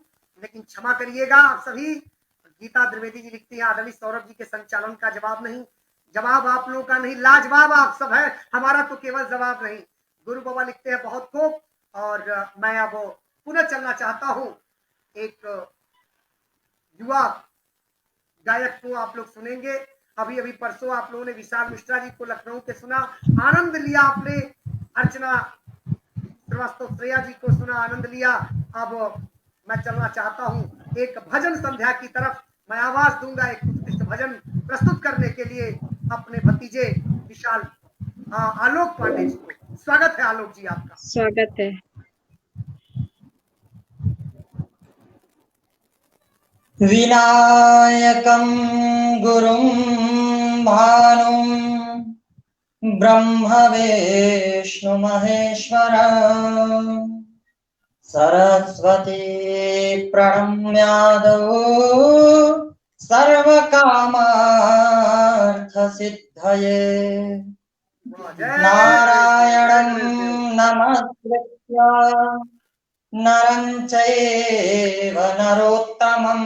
लेकिन क्षमा करिएगा आप सभी। गीता द्विवेदी जी लिखती है आदरणीय सौरभ जी के संचालन का जवाब नहीं, जवाब आप लोगों का नहीं, लाजवाब आप सब है, हमारा तो केवल जवाब नहीं। गुरु बाबा लिखते हैं बहुत खूब। और मैं अब पुनः चलना चाहता हूं, एक युवा गायक को आप लोग सुनेंगे। अभी अभी परसों आप लोगों ने विशाल मिश्रा जी को लखनऊ के सुना, आनंद लिया आपने। अर्चना श्रीवास्तव श्रेया जी को सुना, आनंद लिया। अब मैं चलना चाहता हूँ एक भजन संध्या की तरफ। मैं आवाज दूंगा एक उत्कृष्ट भजन प्रस्तुत करने के लिए अपने भतीजे विशाल आलोक पांडे जी को। स्वागत है आलोक जी आपका।
स्वागत है।
विनायकं गुरुं भानुं ब्रह्म विष्णु महेश्वर सरस्वती प्रणम्यादौ सर्वकामार्थसिद्धये नारायणं नमस्कृत्य नरं चैव नरोत्तमं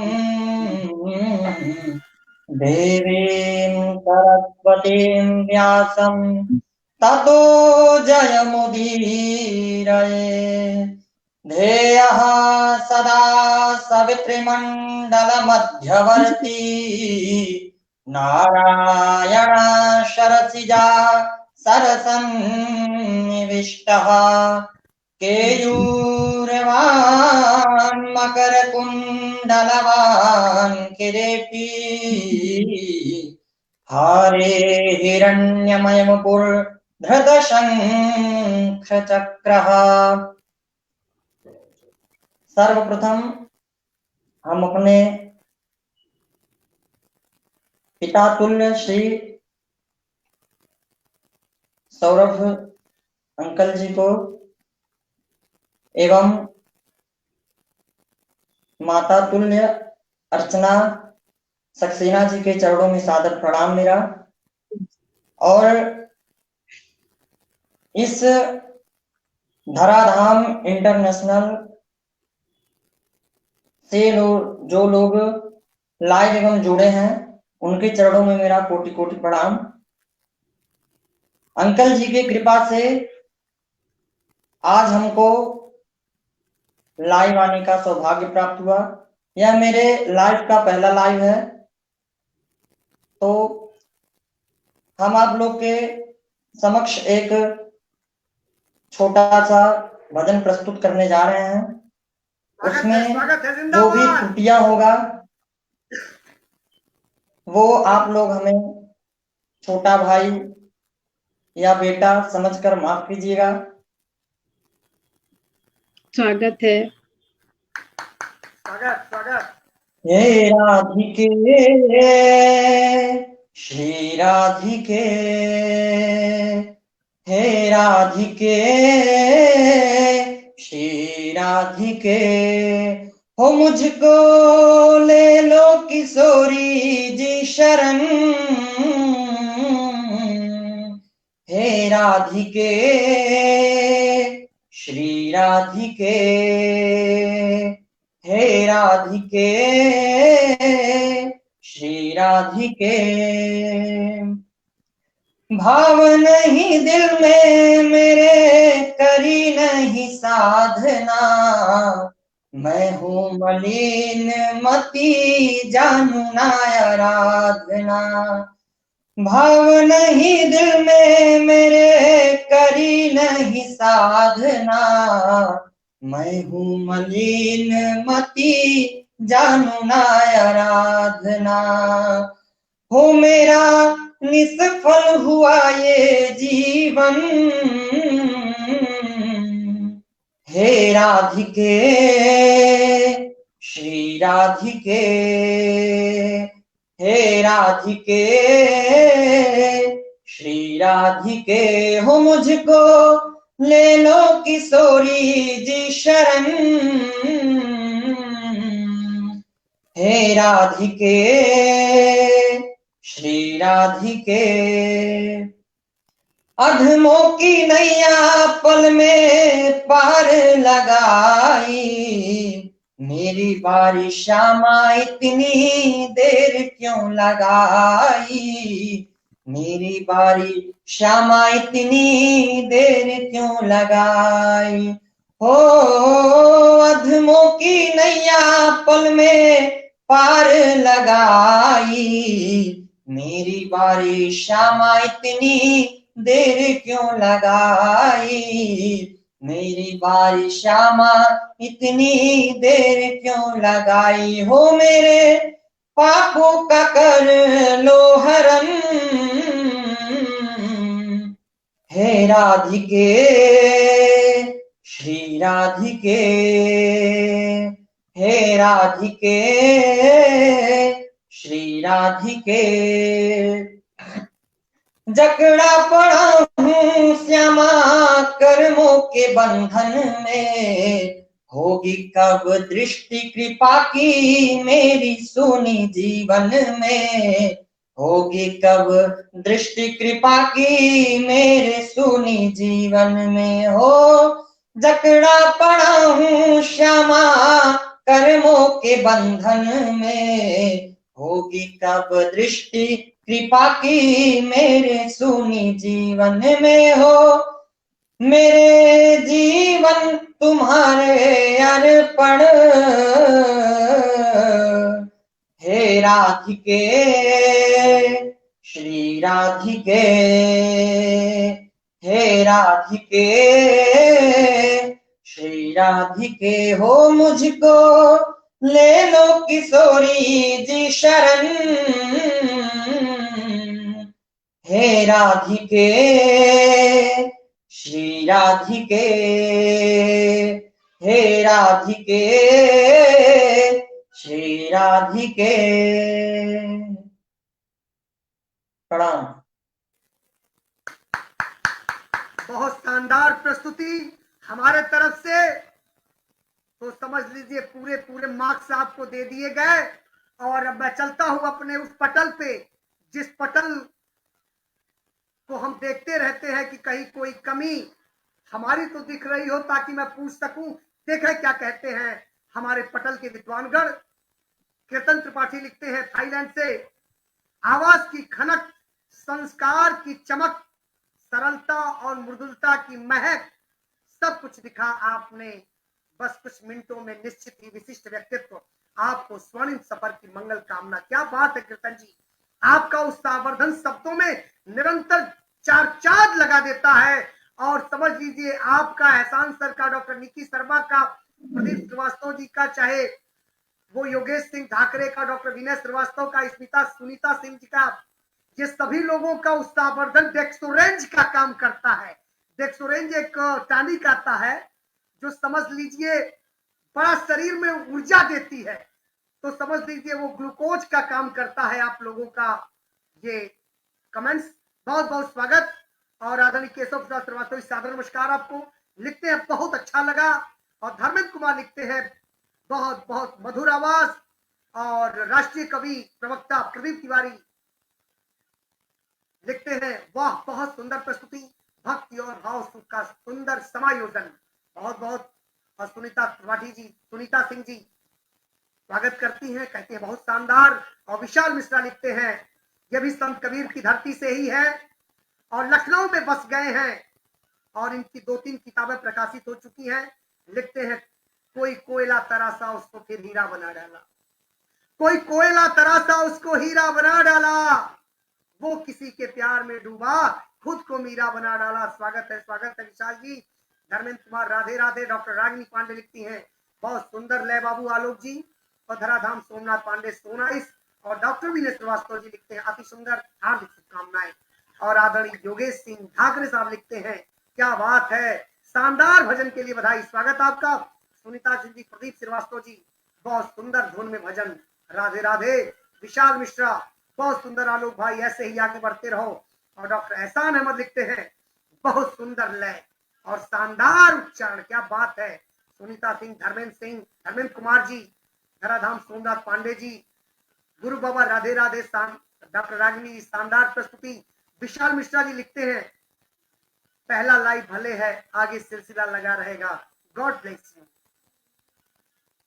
देवीं सरस्वतीं व्यासं ततो जयमुदीरये। ध्येयः सदा सवितृमण्डलमध्यवर्ती नारायण शरसिजा सरसन्निविष्टः केयूरवान् मकरकुण्डलवान् किरीटी हारे हिरण्यमयमुकुरधृतशङ्खचक्रः। सर्वप्रथम हम अपने पिता तुल्य श्री सौरभ अंकल जी को एवं माता तुल्य अर्चना सक्सेना जी के चरणों में सादर प्रणाम मेरा। और इस धराधाम इंटरनेशनल से जो लोग लाइव एवं जुड़े हैं उनके चरणों में मेरा कोटि कोटि प्रणाम। अंकल जी की कृपा से आज हमको लाइव आने का सौभाग्य प्राप्त हुआ। यह मेरे लाइव का पहला लाइव है, तो हम आप लोग के समक्ष एक छोटा सा भजन प्रस्तुत करने जा रहे हैं। उसमें जो भी त्रुटियां होगा वो आप लोग हमें छोटा भाई या बेटा समझकर माफ कीजिएगा।
स्वागत है।
स्वागत स्वागत।
हे राधिके श्री राधिके, हे राधिके श्री राधिके, हो मुझको ले लो किशोरी जी शरण। हे राधिके श्री राधिके, हे राधिके श्री राधिके। भाव नहीं दिल में मेरे करी नहीं साधना, मैं हूँ मलिन मती जानू ना आराधना। भाव नहीं दिल में मेरे करी नहीं साधना, मैं हूँ मलिन मती जानू ना आराधना। हो मेरा निष्फल हुआ ये जीवन, हे राधिके श्री राधिके, हे राधिके श्री राधिके, हो मुझको ले लो किशोरी जी शरण। हे राधिके श्री राधिके, अधमों की नैया पल में पार लगाई, मेरी बारी श्यामा इतनी देर क्यों लगाई, मेरी बारी श्यामा इतनी देर क्यों लगाई। हो अधमों की नैया पल में पार लगाई, मेरी बारी श्यामा इतनी देर क्यों लगाई, मेरी बारी श्यामा इतनी देर क्यों लगाई हो, मेरे पापों का कर लो हरण। हे राधिके श्री राधिके, हे राधिके श्री राधिके, जकड़ा पड़ा हूँ श्यामा कर्मों के बंधन में, होगी कब दृष्टि कृपा की मेरी सुनी जीवन में, होगी कब दृष्टि कृपा की मेरे सुनी जीवन में। हो जकड़ा पड़ा हूँ श्यामा कर्मों के बंधन में, होगी कब दृष्टि कृपा की मेरे सुनी जीवन में। हो मेरे जीवन तुम्हारे अर्पण, हे राधिके श्री राधिके, हे राधिके श्री राधिके। हो मुझको ले लो किशोरी जी शरण, हे राधिके श्री राधिके, हे राधिके श्री राधिके। प्रणाम।
बहुत शानदार प्रस्तुति हमारे तरफ से। तो समझ लीजिए पूरे पूरे मार्क्स आपको दे दिए गए। और अब मैं चलता हूं अपने उस पटल पे, जिस पटल को हम देखते रहते हैं कि कहीं कोई कमी हमारी तो दिख रही हो, ताकि मैं पूछ सकूं। देखें क्या कहते हैं हमारे पटल के विद्वानगण। कीर्तन त्रिपाठी लिखते हैं थाईलैंड से, आवाज की खनक, संस्कार की चमक, सरलता और मृदुलता की महक, सब कुछ दिखा आपने बस कुछ मिनटों में। निश्चित ही विशिष्ट व्यक्तित्व, आपको स्वर्णिम सफर की मंगल कामना। क्या बात है कीर्तन जी, आपका उस सावर्धन शब्दों में निरंतर चार चांद लगा देता है। और समझ लीजिए आपका, एहसान सर का, डॉक्टर निकी शर्मा का, प्रदीप श्रीवास्तव जी का, चाहे वो योगेश सिंह ठाकरे का, डॉक्टर विनय श्रीवास्तव का, स्मिता सुनीता सिंह जी का, ये सभी लोगों का उस सावर्धन डेक्सोरेंज का काम करता है। डेक्सोरेंज एक टॉनिक आता है जो समझ लीजिए बड़ा शरीर में ऊर्जा देती है। तो समझ लीजिए वो ग्लूकोज का काम करता है आप लोगों का। ये कमेंट्स बहुत बहुत स्वागत। और आदरणीय केशव प्रसाद श्रीवास्तव, सादर नमस्कार आपको। लिखते हैं बहुत अच्छा लगा। और धर्मेंद्र कुमार लिखते हैं बहुत बहुत मधुर आवाज। और राष्ट्रीय कवि प्रवक्ता प्रदीप तिवारी लिखते हैं वाह बहुत सुंदर प्रस्तुति, भक्ति और भाव सुख का सुंदर समायोजन, बहुत बहुत। और सुनीता त्रिपाठी जी, सुनीता सिंह जी स्वागत करती हैं, कहते हैं बहुत शानदार। और विशाल मिश्रा लिखते हैं ये भी संत कबीर की धरती से ही है और लखनऊ में बस गए हैं और इनकी 2-3 किताबें प्रकाशित हो चुकी हैं। लिखते हैं कोई कोयला तरासा उसको फिर हीरा बना डाला, कोई कोयला तरासा उसको हीरा बना डाला, वो किसी के प्यार में डूबा खुद को मीरा बना डाला। स्वागत है विशाल जी। धर्मेंद्र कुमार राधे राधे। डॉक्टर रागिनी पांडे लिखती हैं बहुत सुंदर लय बाबू आलोक जी। और धराधाम सोमनाथ पांडे सोनाइस। और डॉक्टर विनय श्रीवास्तव जी लिखते हैं अति सुंदर, हार्दिक शुभकामनाएं। और आदरणीय योगेश सिंह ठाकरे साहब लिखते हैं क्या बात है, शानदार भजन के लिए बधाई, स्वागत आपका। सुनीता सिंह जी, प्रदीप श्रीवास्तव जी बहुत सुंदर धुन में भजन, राधे राधे। विशाल मिश्रा बहुत सुंदर, आलोक भाई ऐसे ही आगे बढ़ते रहो। और डॉक्टर एहसान अहमद लिखते हैं बहुत सुंदर लय और शानदार उच्चारण, क्या बात है। सुनीता सिंह, धर्मेंद्र सिंह, धर्मेंद्र कुमार जी, धराधाम सोमनाथ पांडे जी, गुरु बाबा राधे राधे, डॉक्टर रागिनी शानदार प्रस्तुति। विशाल मिश्रा जी लिखते हैं पहला लाइव भले है, आगे सिलसिला लगा रहेगा, गॉड ब्लेस यू।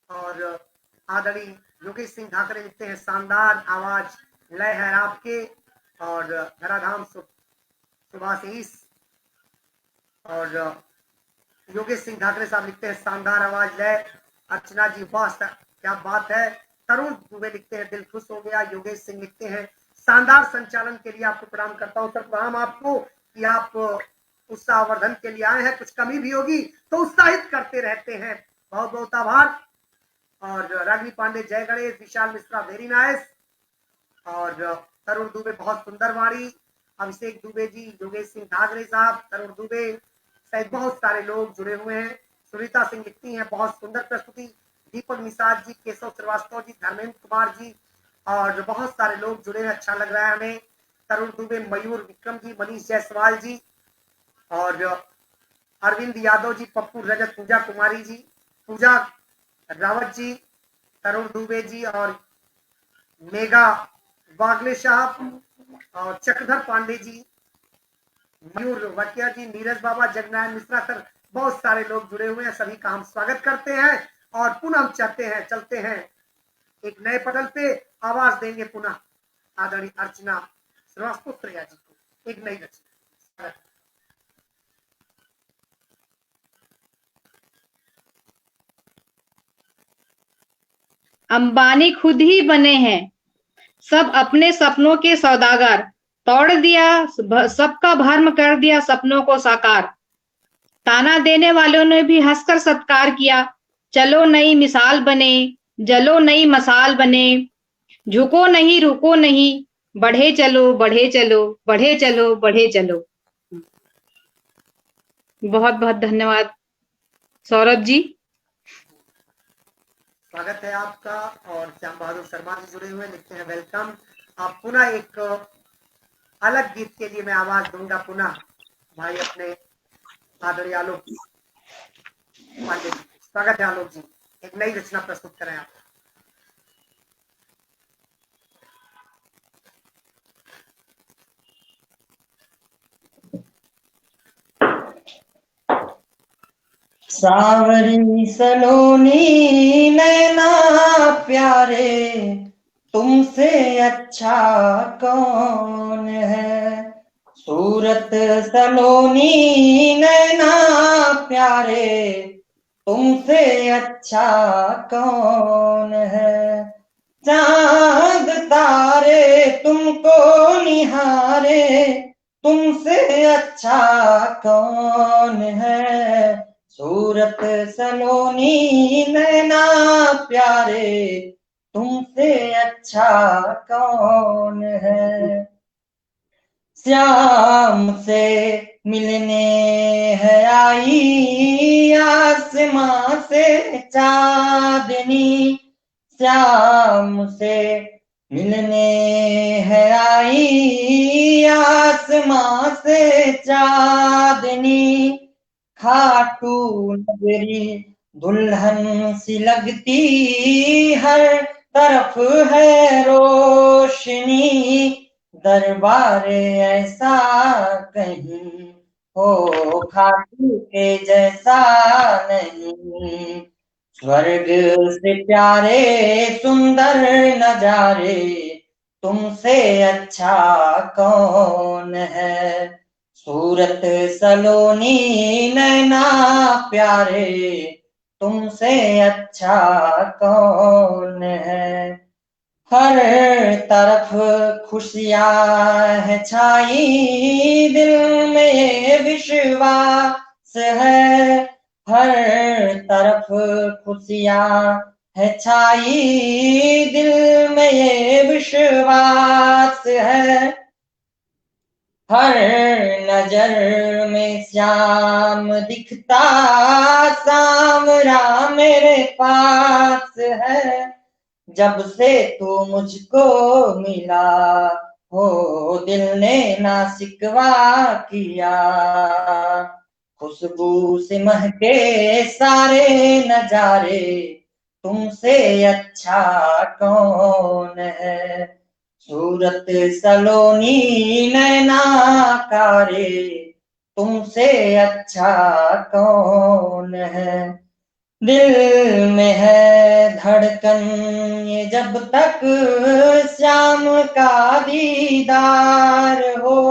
और आदरणीय योगेश सिंह ठाकरे लिखते हैं शानदार आवाज, लय है आपके। और धराधाम सुभाषीष और योगेश सिंह ठाकरे साहब लिखते हैं शानदार आवाज, लय। अर्चना जी वाह क्या बात है। तरुण दुबे लिखते हैं दिल खुश हो गया। योगेश सिंह लिखते हैं शानदार संचालन के लिए आपको प्रणाम करता हूं सर, प्रणाम आपको कि आप उत्साहवर्धन के लिए आए हैं। कुछ कमी भी होगी तो उत्साहित करते रहते हैं। बहुत बहुत आभार। और रागिनी पांडे, जय गणेश, विशाल मिश्रा वेरी नाइस, और तरुण दुबे बहुत सुंदर वाणी, अभिषेक दुबे जी, योगेश सिंह घागरे साहब, तरुण दुबे सहित बहुत सारे लोग जुड़े हुए हैं। सुनीता सिंह लिखती हैं बहुत सुंदर प्रस्तुति। दीपक निषाद जी, केशव श्रीवास्तव जी, धर्मेंद्र कुमार जी और बहुत सारे लोग जुड़े हैं, अच्छा लग रहा है हमें। तरुण दुबे, मयूर विक्रम जी, मनीष जायसवाल जी और अरविंद यादव जी, पप्पू रजत, पूजा कुमारी जी, पूजा रावत जी, तरुण दुबे जी और मेगा वागले साहब और चक्रधर पांडे जी, मयूर वटिया जी, नीरज बाबा, जगनारायण मिश्रा सर, बहुत सारे लोग जुड़े हुए हैं। सभी का हम स्वागत करते हैं और पुनः हम चाहते हैं चलते हैं एक नए पटल पे। आवाज देंगे पुनः आदरणीय अर्चना श्रीवास्तव प्रिया जी को एक नई रचना।
अंबानी खुद ही बने हैं सब अपने सपनों के सौदागर, तोड़ दिया सबका भर्म, कर दिया सपनों को साकार। ताना देने वालों ने भी हंसकर सत्कार किया, चलो नई मिसाल बने, जलो नई मसाल बने, झुको नहीं रुको नहीं, बढ़े चलो बढ़े चलो बढ़े चलो बढ़े चलो। बहुत बहुत धन्यवाद सौरभ जी।
स्वागत है आपका। और श्याम बहादुर शर्मा जी जुड़े हुए, लिखते हैं वेलकम। आप पुनः एक अलग गीत के लिए मैं आवाज दूंगा पुनः भाई अपने आदरणीय आलोक पांडे जी। स्वागत है आलोक जी, एक नई रचना प्रस्तुत करें आप।
सावरी सलोनी नैना प्यारे, तुमसे अच्छा कौन है। सूरत सलोनी नैना प्यारे, तुमसे अच्छा कौन है। चांद तारे तुमको निहारे, तुमसे अच्छा कौन है। सूरत सलोनी नैना प्यारे, तुमसे अच्छा कौन है। श्याम से मिलने है आई आसमां से चांदनी, श्याम से मिलने है आई आसमां से चांदनी। खाटू नगरी दुल्हन सी लगती, हर तरफ है रोशनी। दरबार ऐसा कहीं हो खाटू के जैसा नहीं। स्वर्ग से प्यारे सुंदर नजारे, तुमसे अच्छा कौन है। सूरत सलोनी नैना प्यारे, तुमसे अच्छा कौन है। हर तरफ खुशियां है छाई, दिल में ये विश्वास है। हर तरफ खुशियां है छाई, दिल में ये विश्वास है। हर नजर में श्याम दिखता, सांवरा मेरे पास है। जब से तू मुझको मिला हो, दिल ने ना शिकवा किया। खुशबू से महके सारे नजारे, तुमसे अच्छा कौन है। सूरत सलोनी नैना कारे, तुमसे अच्छा कौन है। दिल में है धड़कन ये जब तक श्याम का दीदार हो।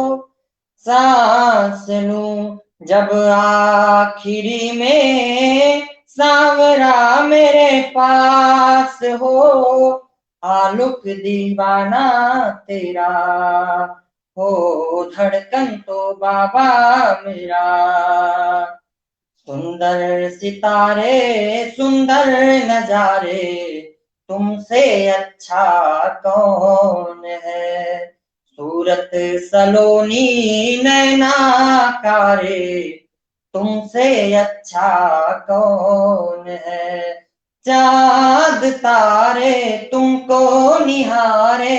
सांस लूं जब आखिरी में, सांवरा मेरे पास हो। आलोक दीवाना तेरा हो धड़कन तो बाबा मेरा। सुंदर सितारे सुंदर नजारे, तुमसे अच्छा कौन है। सूरत सलोनी नैनाकारे, तुमसे अच्छा कौन है। चाँद तारे तुमको निहारे,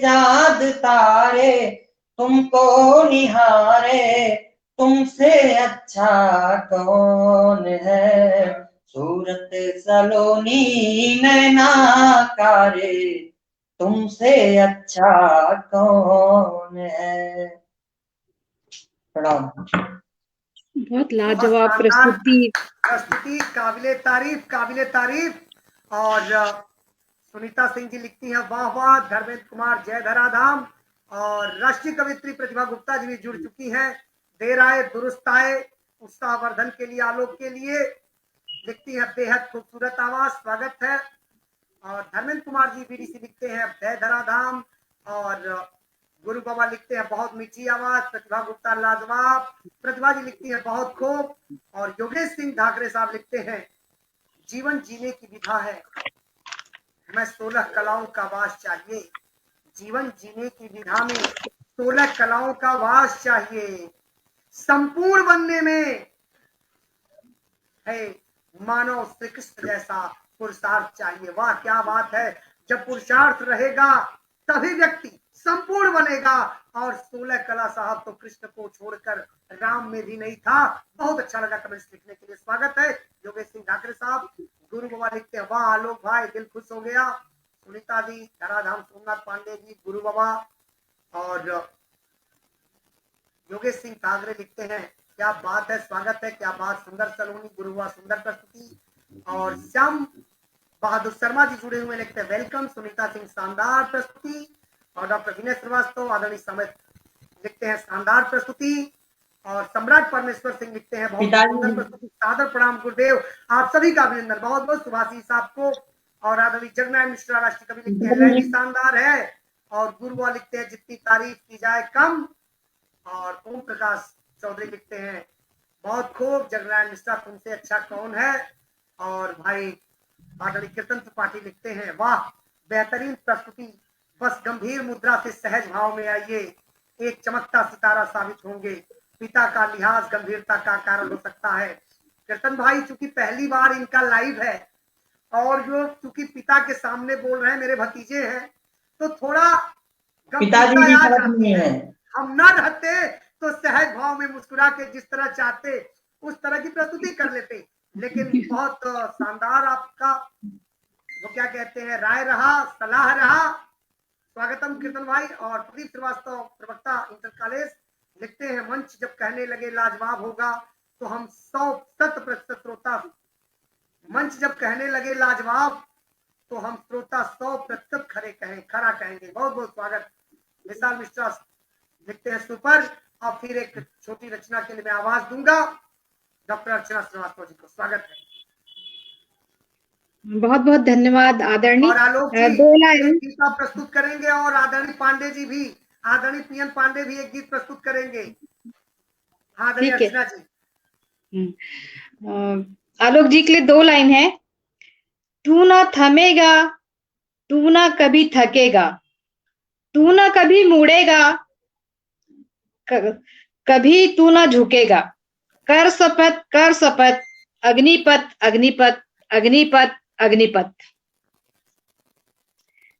चाँद तारे तुमको निहारे, तुमसे अच्छा कौन है। सूरत सलोनी नैनाकारे, तुमसे अच्छा कौन है। प्रणाम।
बहुत
बहुत
लाजवाब
शानदार
प्रस्तुति।
प्रस्तुति, काबिले तारीफ, काबिले तारीफ। और सुनीता सिंह जी लिखती हैं वाह वाह। धर्मेंद्र कुमार जय धराधाम। और राष्ट्रीय कवित्री प्रतिभा गुप्ता जी भी जुड़ चुकी हैं। देर आए दुरुस्त आए, उत्साहवर्धन के लिए, आलोक के लिए। लिखती है बेहद खूबसूरत आवाज, स्वागत है। और धर्मेंद्र कुमार जी बीडीसी लिखते हैं जय धराधाम। और गुरु बाबा लिखते हैं बहुत मीठी आवाज। प्रतिभा गुप्ता लाजवाब। प्रतिभा जी लिखती है बहुत खूब। और योगेश सिंह ठाकरे साहब लिखते हैं जीवन जीने की विधा है, मैं 16 कलाओं का वास चाहिए। जीवन जीने की विधा में 16 कलाओं का वास चाहिए। संपूर्ण बनने में है मानव श्री कृष्ण जैसा पुरुषार्थ चाहिए। वाह क्या बात है। जब पुरुषार्थ रहेगा तभी व्यक्ति संपूर्ण बनेगा। और 16 कला साहब तो कृष्ण को छोड़कर राम में भी नहीं था। बहुत अच्छा लगा कमेंट्स लिखने के लिए, स्वागत है योगेश सिंह ठाकरे साहब। गुरु बाबा लिखते हैं वाह आलोक भाई, दिल खुश हो गया। सुनीता जी, धराधाम सोमनाथ पांडे जी, गुरु बाबा। और योगेश सिंह ठाकरे लिखते हैं क्या बात है, स्वागत है, क्या बात, सुंदर सलोनी, गुरु हुआ सुंदर प्रस्तुति। और श्याम बहादुर शर्मा जी जुड़े हुए, लिखते हैं वेलकम। सुनीता सिंह शानदार प्रस्तुति। और डॉक्टर विनय श्रीवास्तव आदरणीय समेत लिखते हैं शानदार प्रस्तुति। और सम्राट परमेश्वर सिंह लिखते हैं बहुत सुंदर प्रस्तुति, सादर प्रणाम गुरुदेव, आप सभी का अभिनंदन। बहुत बहुत सुभाषी साहब को। और आदरणीय जगनारायण मिश्रा राष्ट्रीय कवि लिखते हैं लहरी शानदार है। और गुरुआ लिखते हैं जितनी तारीफ की जाए कम। और ओम प्रकाश चौधरी लिखते हैं बहुत खूब। जगनारायण मिश्रा तुमसे अच्छा कौन है। और भाई आदरणीय कीर्तन त्रिपाठी लिखते हैं वाह बेहतरीन प्रस्तुति, बस गंभीर मुद्रा से सहज भाव में आइए, एक चमकता सितारा साबित होंगे। पिता का लिहाज गंभीरता का कारण हो सकता है। कीर्तन भाई चूंकि पहली बार इनका लाइव है और जो चूंकि पिता के सामने बोल रहे हैं, मेरे भतीजे हैं, तो थोड़ा
पिताजी
गंभीरता
भी
आ
फर्क
जाती
नहीं
है।
है।
हम ना रहते तो सहज भाव में मुस्कुरा के जिस तरह चाहते उस तरह की प्रस्तुति कर लेते। लेकिन बहुत शानदार आपका वो क्या कहते हैं राय रहा, सलाह रहा। स्वागतम कीर्तन भाई। और प्रदीप श्रीवास्तव प्रवक्ता इंटर कॉलेज लिखते हैं मंच जब कहने लगे लाजवाब होगा तो हम 100% श्रोता, मंच जब कहने लगे लाजवाब तो हम श्रोता 100% खरा कहेंगे। बहुत बहुत स्वागत। विशाल मिश्रा लिखते हैं सुपर। और फिर एक छोटी रचना के लिए मैं आवाज दूंगा डॉक्टर अर्चना श्रीवास्तव जी को, स्वागत है।
बहुत बहुत धन्यवाद आदरणीय।
और आलोक जी
दो
एक
लाइन
गीत आप प्रस्तुत करेंगे और आदरणीय पांडे जी भी, आदरणीय पीएन पांडे भी एक गीत प्रस्तुत करेंगे। आदरणीय
ठीक है।
अर्चना जी।
आलोक जी के लिए 2 लाइन है। तू ना थमेगा, तू ना कभी थकेगा, तू ना कभी मुड़ेगा, कभी तू ना झुकेगा। कर शपथ, अग्निपथ अग्निपथ अग्निपथ अग्निपथ।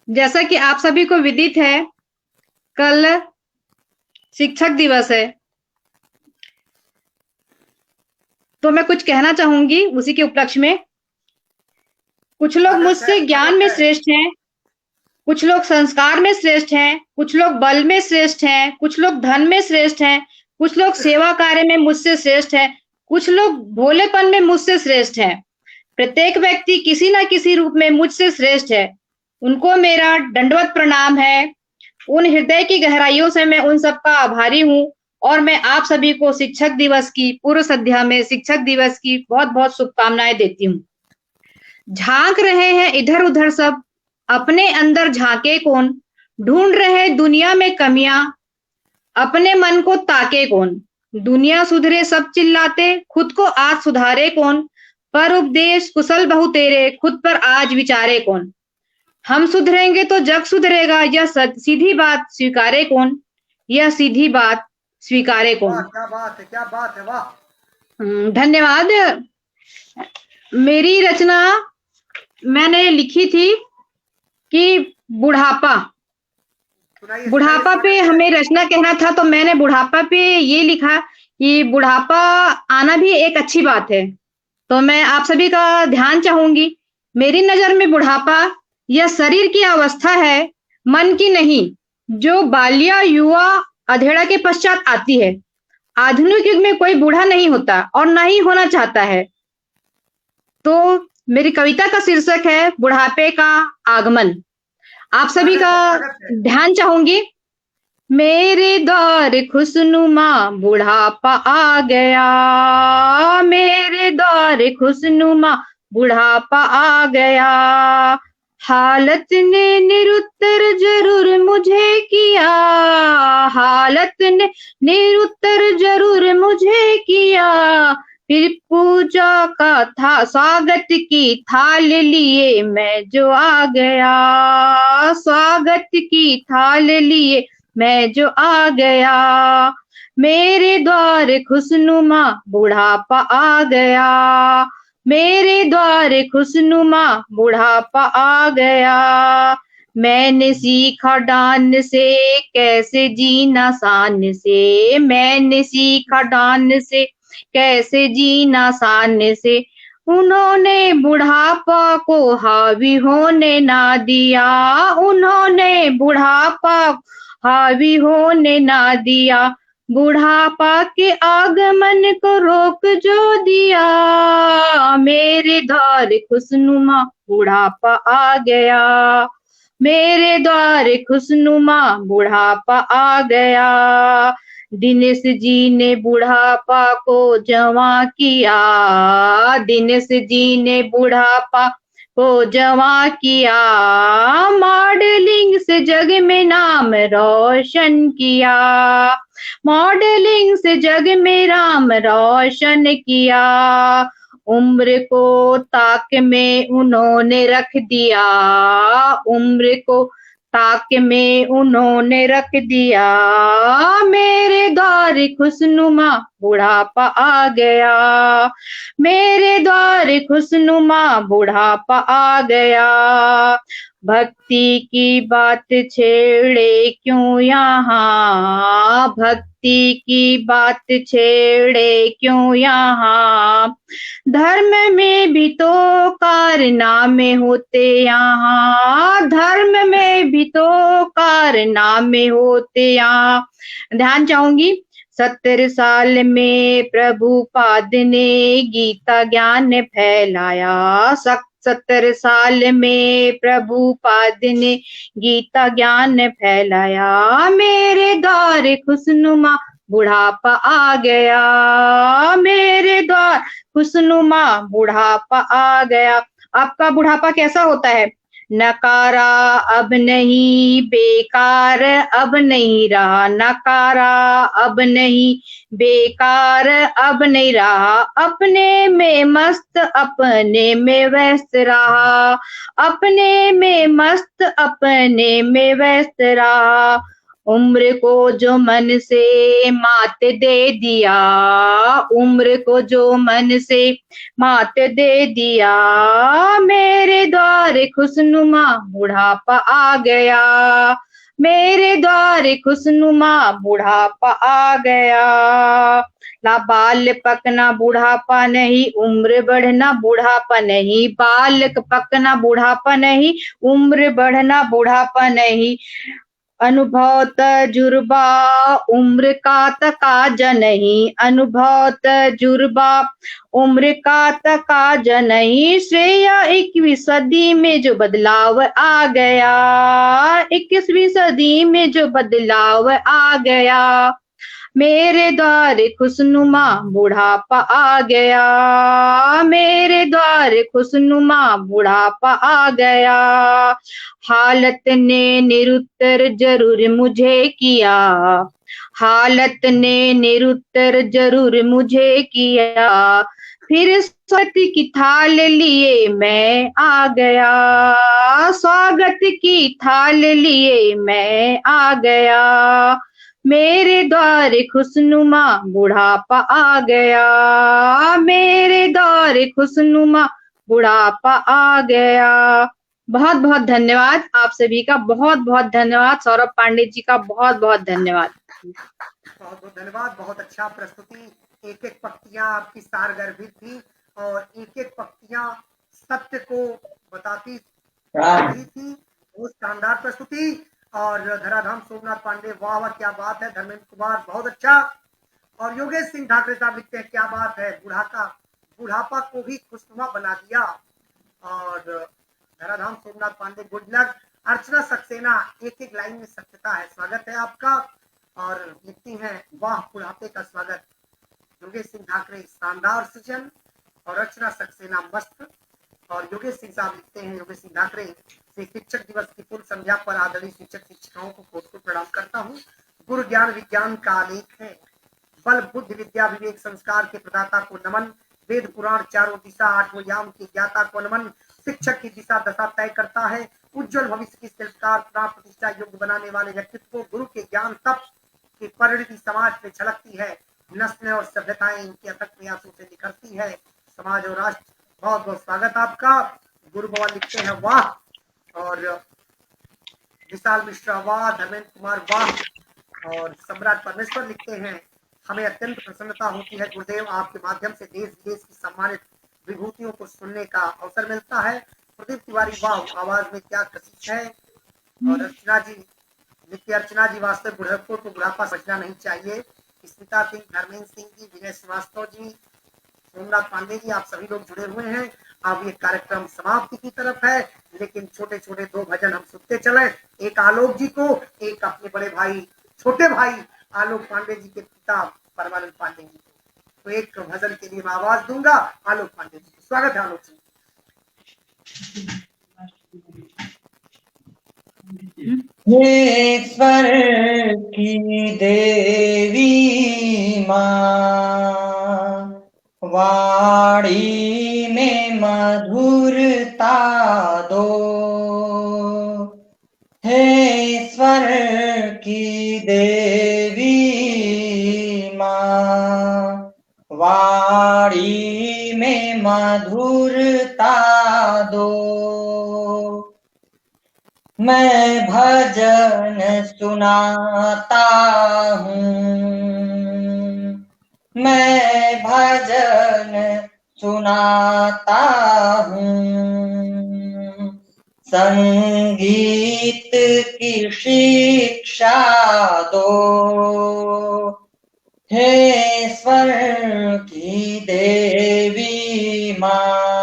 जैसा कि आप सभी को विदित है, कल शिक्षक दिवस है, तो मैं कुछ कहना चाहूंगी उसी के उपलक्ष्य में। कुछ लोग मुझसे ज्ञान में श्रेष्ठ हैं, कुछ लोग संस्कार में श्रेष्ठ हैं, कुछ लोग बल में श्रेष्ठ हैं, कुछ लोग धन में श्रेष्ठ हैं, कुछ लोग सेवा कार्य में मुझसे श्रेष्ठ हैं, कुछ लोग भोलेपन में मुझसे श्रेष्ठ हैं। प्रत्येक व्यक्ति किसी न किसी रूप में मुझसे श्रेष्ठ है। उनको मेरा दंडवत प्रणाम है। उन हृदय की गहराइयों से मैं उन सबका आभारी हूँ। और मैं आप सभी को शिक्षक दिवस की पूर्व संध्या में शिक्षक दिवस की बहुत बहुत शुभकामनाएं देती हूँ। झांक रहे हैं इधर उधर सब, अपने अंदर झांके कौन, ढूंढ रहे दुनिया में कमियां, अपने मन को ताके कौन, दुनिया सुधरे सब चिल्लाते, खुद को आज सुधारे कौन, पर उपदेश कुशल बहु तेरे, खुद पर आज विचारे कौन। हम सुधरेंगे तो जग सुधरेगा, यह सीधी बात स्वीकारे कौन, यह सीधी बात स्वीकारे
वाह,
कौन।
क्या बात है, क्या बात है, वाह।
धन्यवाद। मेरी रचना मैंने लिखी थी कि बुढ़ापा
सुनाइए,
बुढ़ापा
सुनाइए,
पे हमें रचना कहना था, तो मैंने बुढ़ापा पे ये लिखा कि बुढ़ापा आना भी एक अच्छी बात है। तो मैं आप सभी का ध्यान चाहूंगी। मेरी नजर में बुढ़ापा यह शरीर की अवस्था है, मन की नहीं, जो बाल्या युवा अधेड़ा के पश्चात आती है। आधुनिक युग में कोई बूढ़ा नहीं होता और ना ही होना चाहता है। तो मेरी कविता का शीर्षक है बुढ़ापे का आगमन। आप सभी का
स्वागत है।
ध्यान चाहूंगी। मेरे दौर खुशनुमा बुढ़ापा आ गया, मेरे दौर खुशनुमा बुढ़ापा आ गया। हालत ने निरुत्तर जरूर मुझे किया, हालत ने निरुत्तर जरूर मुझे किया। फिर पूजा का था स्वागत की थाल लिए मैं जो आ गया, स्वागत की थाल लिए मैं जो आ गया। मेरे द्वार खुशनुमा बुढ़ापा आ गया, मेरे द्वार खुशनुमा बुढ़ापा आ गया। मैंने सीखा डान से कैसे जीना शान से, मैंने सीखा डान से कैसे जीना शान से। उन्होंने बुढ़ापा को हावी होने ना दिया, उन्होंने बुढ़ापा हावी होने ना दिया। बुढ़ापा के आगमन को रोक जो दिया, मेरे द्वार खुशनुमा बुढ़ापा आ गया, मेरे द्वार खुशनुमा बुढ़ापा आ गया। दिनेश जी ने बुढ़ापा को जवां किया, दिनेश जी ने बुढ़ापा को जवां किया। मॉडलिंग से जग में नाम रोशन किया, मॉडलिंग से जग में नाम रोशन किया। उम्र को ताक में उन्होंने रख दिया, उम्र को ताक में उन्होंने रख दिया। मेरे द्वार खुशनुमा बुढ़ापा आ गया, मेरे द्वार खुशनुमा बुढ़ापा आ गया। भक्ति की बात छेड़े क्यों यहाँ, भक्ति की बात छेड़े क्यों यहाँ। धर्म में भी तो कारनामे होते यहाँ, धर्म में भी तो कारनामे होते यहाँ। ध्यान चाहूंगी। 70 साल में प्रभुपाद ने गीता ज्ञान फैलाया, 70 साल में प्रभुपाद ने गीता ज्ञान फैलाया। मेरे द्वार खुशनुमा बुढ़ापा आ गया, मेरे द्वार खुशनुमा बुढ़ापा आ गया। आपका बुढ़ापा कैसा होता है? नकारा अब नहीं, बेकार अब नहीं रहा, नकारा अब नहीं, बेकार अब नहीं रहा। अपने में मस्त अपने में व्यस्त रहा, अपने में मस्त अपने में व्यस्त रहा। उम्र को जो मन से मात दे दिया, उम्र को जो मन से मात दे दिया। मेरे द्वार खुशनुमा बुढ़ापा आ गया, मेरे द्वार खुशनुमा बुढ़ापा आ गया। ना बाल पकना बुढ़ापा नहीं, उम्र बढ़ना बुढ़ापा नहीं, बालक पकना बुढ़ापा नहीं, उम्र बढ़ना बुढ़ापा नहीं। अनुभव तजुर्बा उम्र का तकाजा नहीं, अनुभव तजुर्बा उम्र का तकाजा नहीं। श्रेय 21वीं सदी में जो बदलाव आ गया, 21वीं सदी में जो बदलाव आ गया। मेरे द्वार खुशनुमा बुढ़ापा आ गया, मेरे द्वार खुशनुमा बुढ़ापा आ गया। हालत ने निरुत्तर जरूर मुझे किया, हालत ने निरुत्तर जरूर मुझे किया, फिर स्वागत की थाल लिए मैं आ गया, स्वागत की थाल लिए मैं आ गया, मेरे द्वार खुशनुमा बुढ़ापा आ गया, मेरे द्वार खुशनुमा बुढ़ापा आ गया। बहुत बहुत धन्यवाद आप सभी का, बहुत बहुत धन्यवाद। सौरभ पांडे जी का बहुत बहुत धन्यवाद।
बहुत बहुत धन्यवाद। बहुत अच्छा प्रस्तुति, एक एक पंक्तियां आपकी सारगर्भित थी और एक एक पंक्तियां सत्य को बताती रही थी। बहुत शानदार प्रस्तुति। और धराधाम सोमनाथ पांडे, वाह वाह क्या बात है। धर्मेंद्र कुमार बहुत अच्छा। और योगेश सिंह ठाकरे साहब लिखते हैं, क्या बात है, बुढ़ापा को भी खुशनुमा बना दिया। और धराधाम सोमनाथ पांडे, गुड लक। अर्चना सक्सेना, एक एक लाइन में सत्यता है, स्वागत है आपका। और लिखती हैं, वाह बुढ़ापे का स्वागत। योगेश सिंह ठाकरे, शानदार सृजन। और अर्चना सक्सेना, मस्त। और योगेश सिंह साहब लिखते हैं, योगेश सिंह ठाकरे, शिक्षक दिवस की पूर्व संध्या पर आदरणीय शिक्षक शिक्षिकाओं को कोट को प्रणाम करता हूँ। गुरु ज्ञान विज्ञान का आलेख है, बल बुद्धि विद्या विवेक संस्कार के प्रदाता को नमन, वेद पुराण चारों दिशा आठों याम की ज्ञाता को नमन, शिक्षक की दिशा दशा तय करता है, उज्जवल भविष्य की शिल्पकार प्राण प्रतिष्ठा योग्य बनाने वाले व्यक्तित्व को गुरु के ज्ञान तप की परिणति समाज में झलकती है, नस्लें और सभ्यताएं इनके अथक प्रयासों से निखरती है, समाज और राष्ट्र। बहुत बहुत स्वागत आपका। गुरु बाबा लिखते हैं, वाह। और विशाल मिश्रा, वाह। धर्मेंद्र कुमार, वाह। और सम्राट परमेश्वर लिखते हैं, हमें अत्यंत प्रसन्नता होती है गुरुदेव, आपके माध्यम से देश विदेश की सम्मानित विभूतियों को सुनने का अवसर मिलता है। प्रदीप तिवारी, वाह, आवाज में क्या कशिश है। और अर्चना जी लिखती, अर्चना जी, वास्तव बुढ़ापे को बुढ़ापा समझना नहीं चाहिए। स्मिता सिंह, धर्मेंद्र सिंह जी, विनय श्रीवास्तव जी, सोमनाथ पांडे जी, आप सभी लोग जुड़े हुए हैं। अब ये कार्यक्रम समाप्ति की तरफ है, लेकिन छोटे छोटे दो भजन हम सुनते चले। एक आलोक जी को, एक अपने बड़े भाई, छोटे भाई आलोक पांडे जी के पिता परमानंद पांडे जी को। तो एक भजन के लिए मैं आवाज दूंगा आलोक पांडे जी को। स्वागत है आलोक जी।
हे स्वर की देवी माँ, वाणी में मधुरता दो, हे स्वर की देवी माँ, वाणी में मधुरता दो, मैं भजन सुनाता हूँ, मैं भजन सुनाता हूँ, संगीत की शिक्षा दो, हे स्वर की देवी माँ,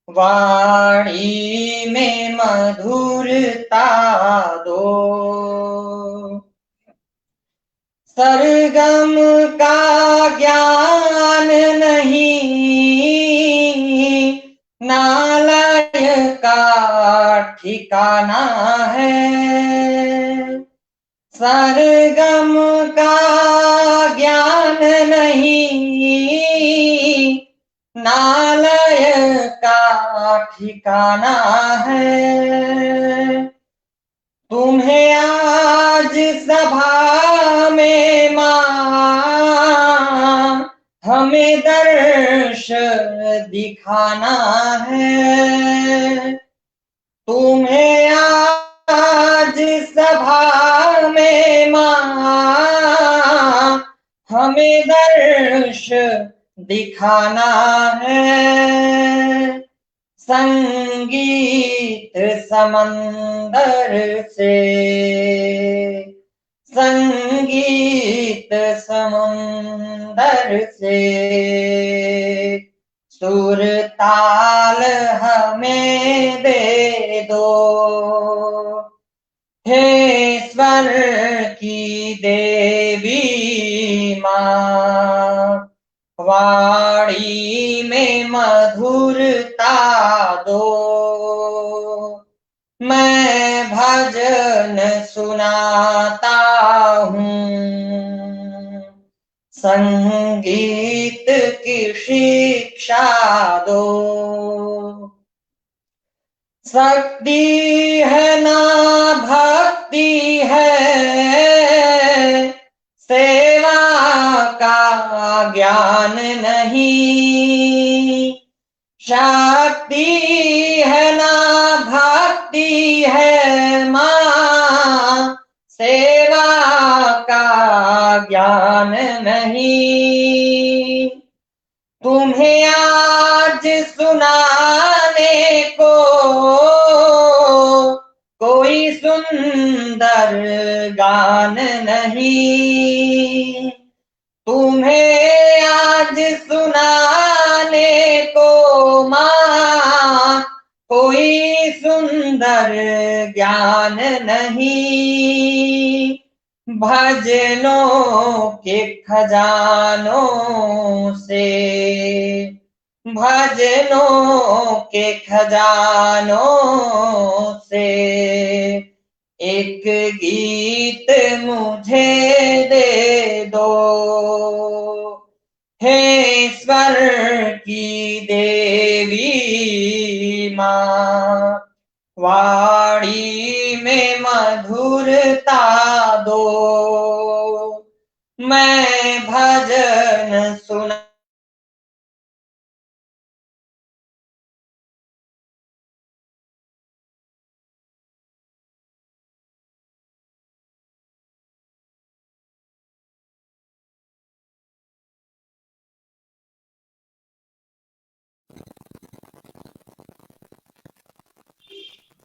वाणी में मधुरता दो, सरगम का ज्ञान नहीं, नालय का ठिकाना है, सरगम का ज्ञान नहीं, नालय का ठिकाना है, तुम्हें आज सभा में माँ हमें दर्श दिखाना है, तुम्हें आज सभा में माँ हमें दर्श दिखाना है, संगीत समंदर से, संगीत समंदर से, सुर ताल हमें दे दो, हे स्वर की देवी माँ, वाणी में मधुरता दो, मैं भजन सुनाता संगीत की शिक्षा दो। शक्ति है ना भक्ति है, सेवा का ज्ञान नहीं। शक्ति है ना भक्ति है माँ, सेवा का ज्ञान नहीं। तुम्हें आज सुनाने को कोई सुंदर गान नहीं। तुम्हें आज सुनाने को माँ कोई सुंदर ज्ञान नहीं। भजनों के खजानों से, भजनों के खजानों से एक गीत मुझे दे दो। हे ईश्वर की देवी माँ, वाणी में मधुरता दो। मैं भजन सुना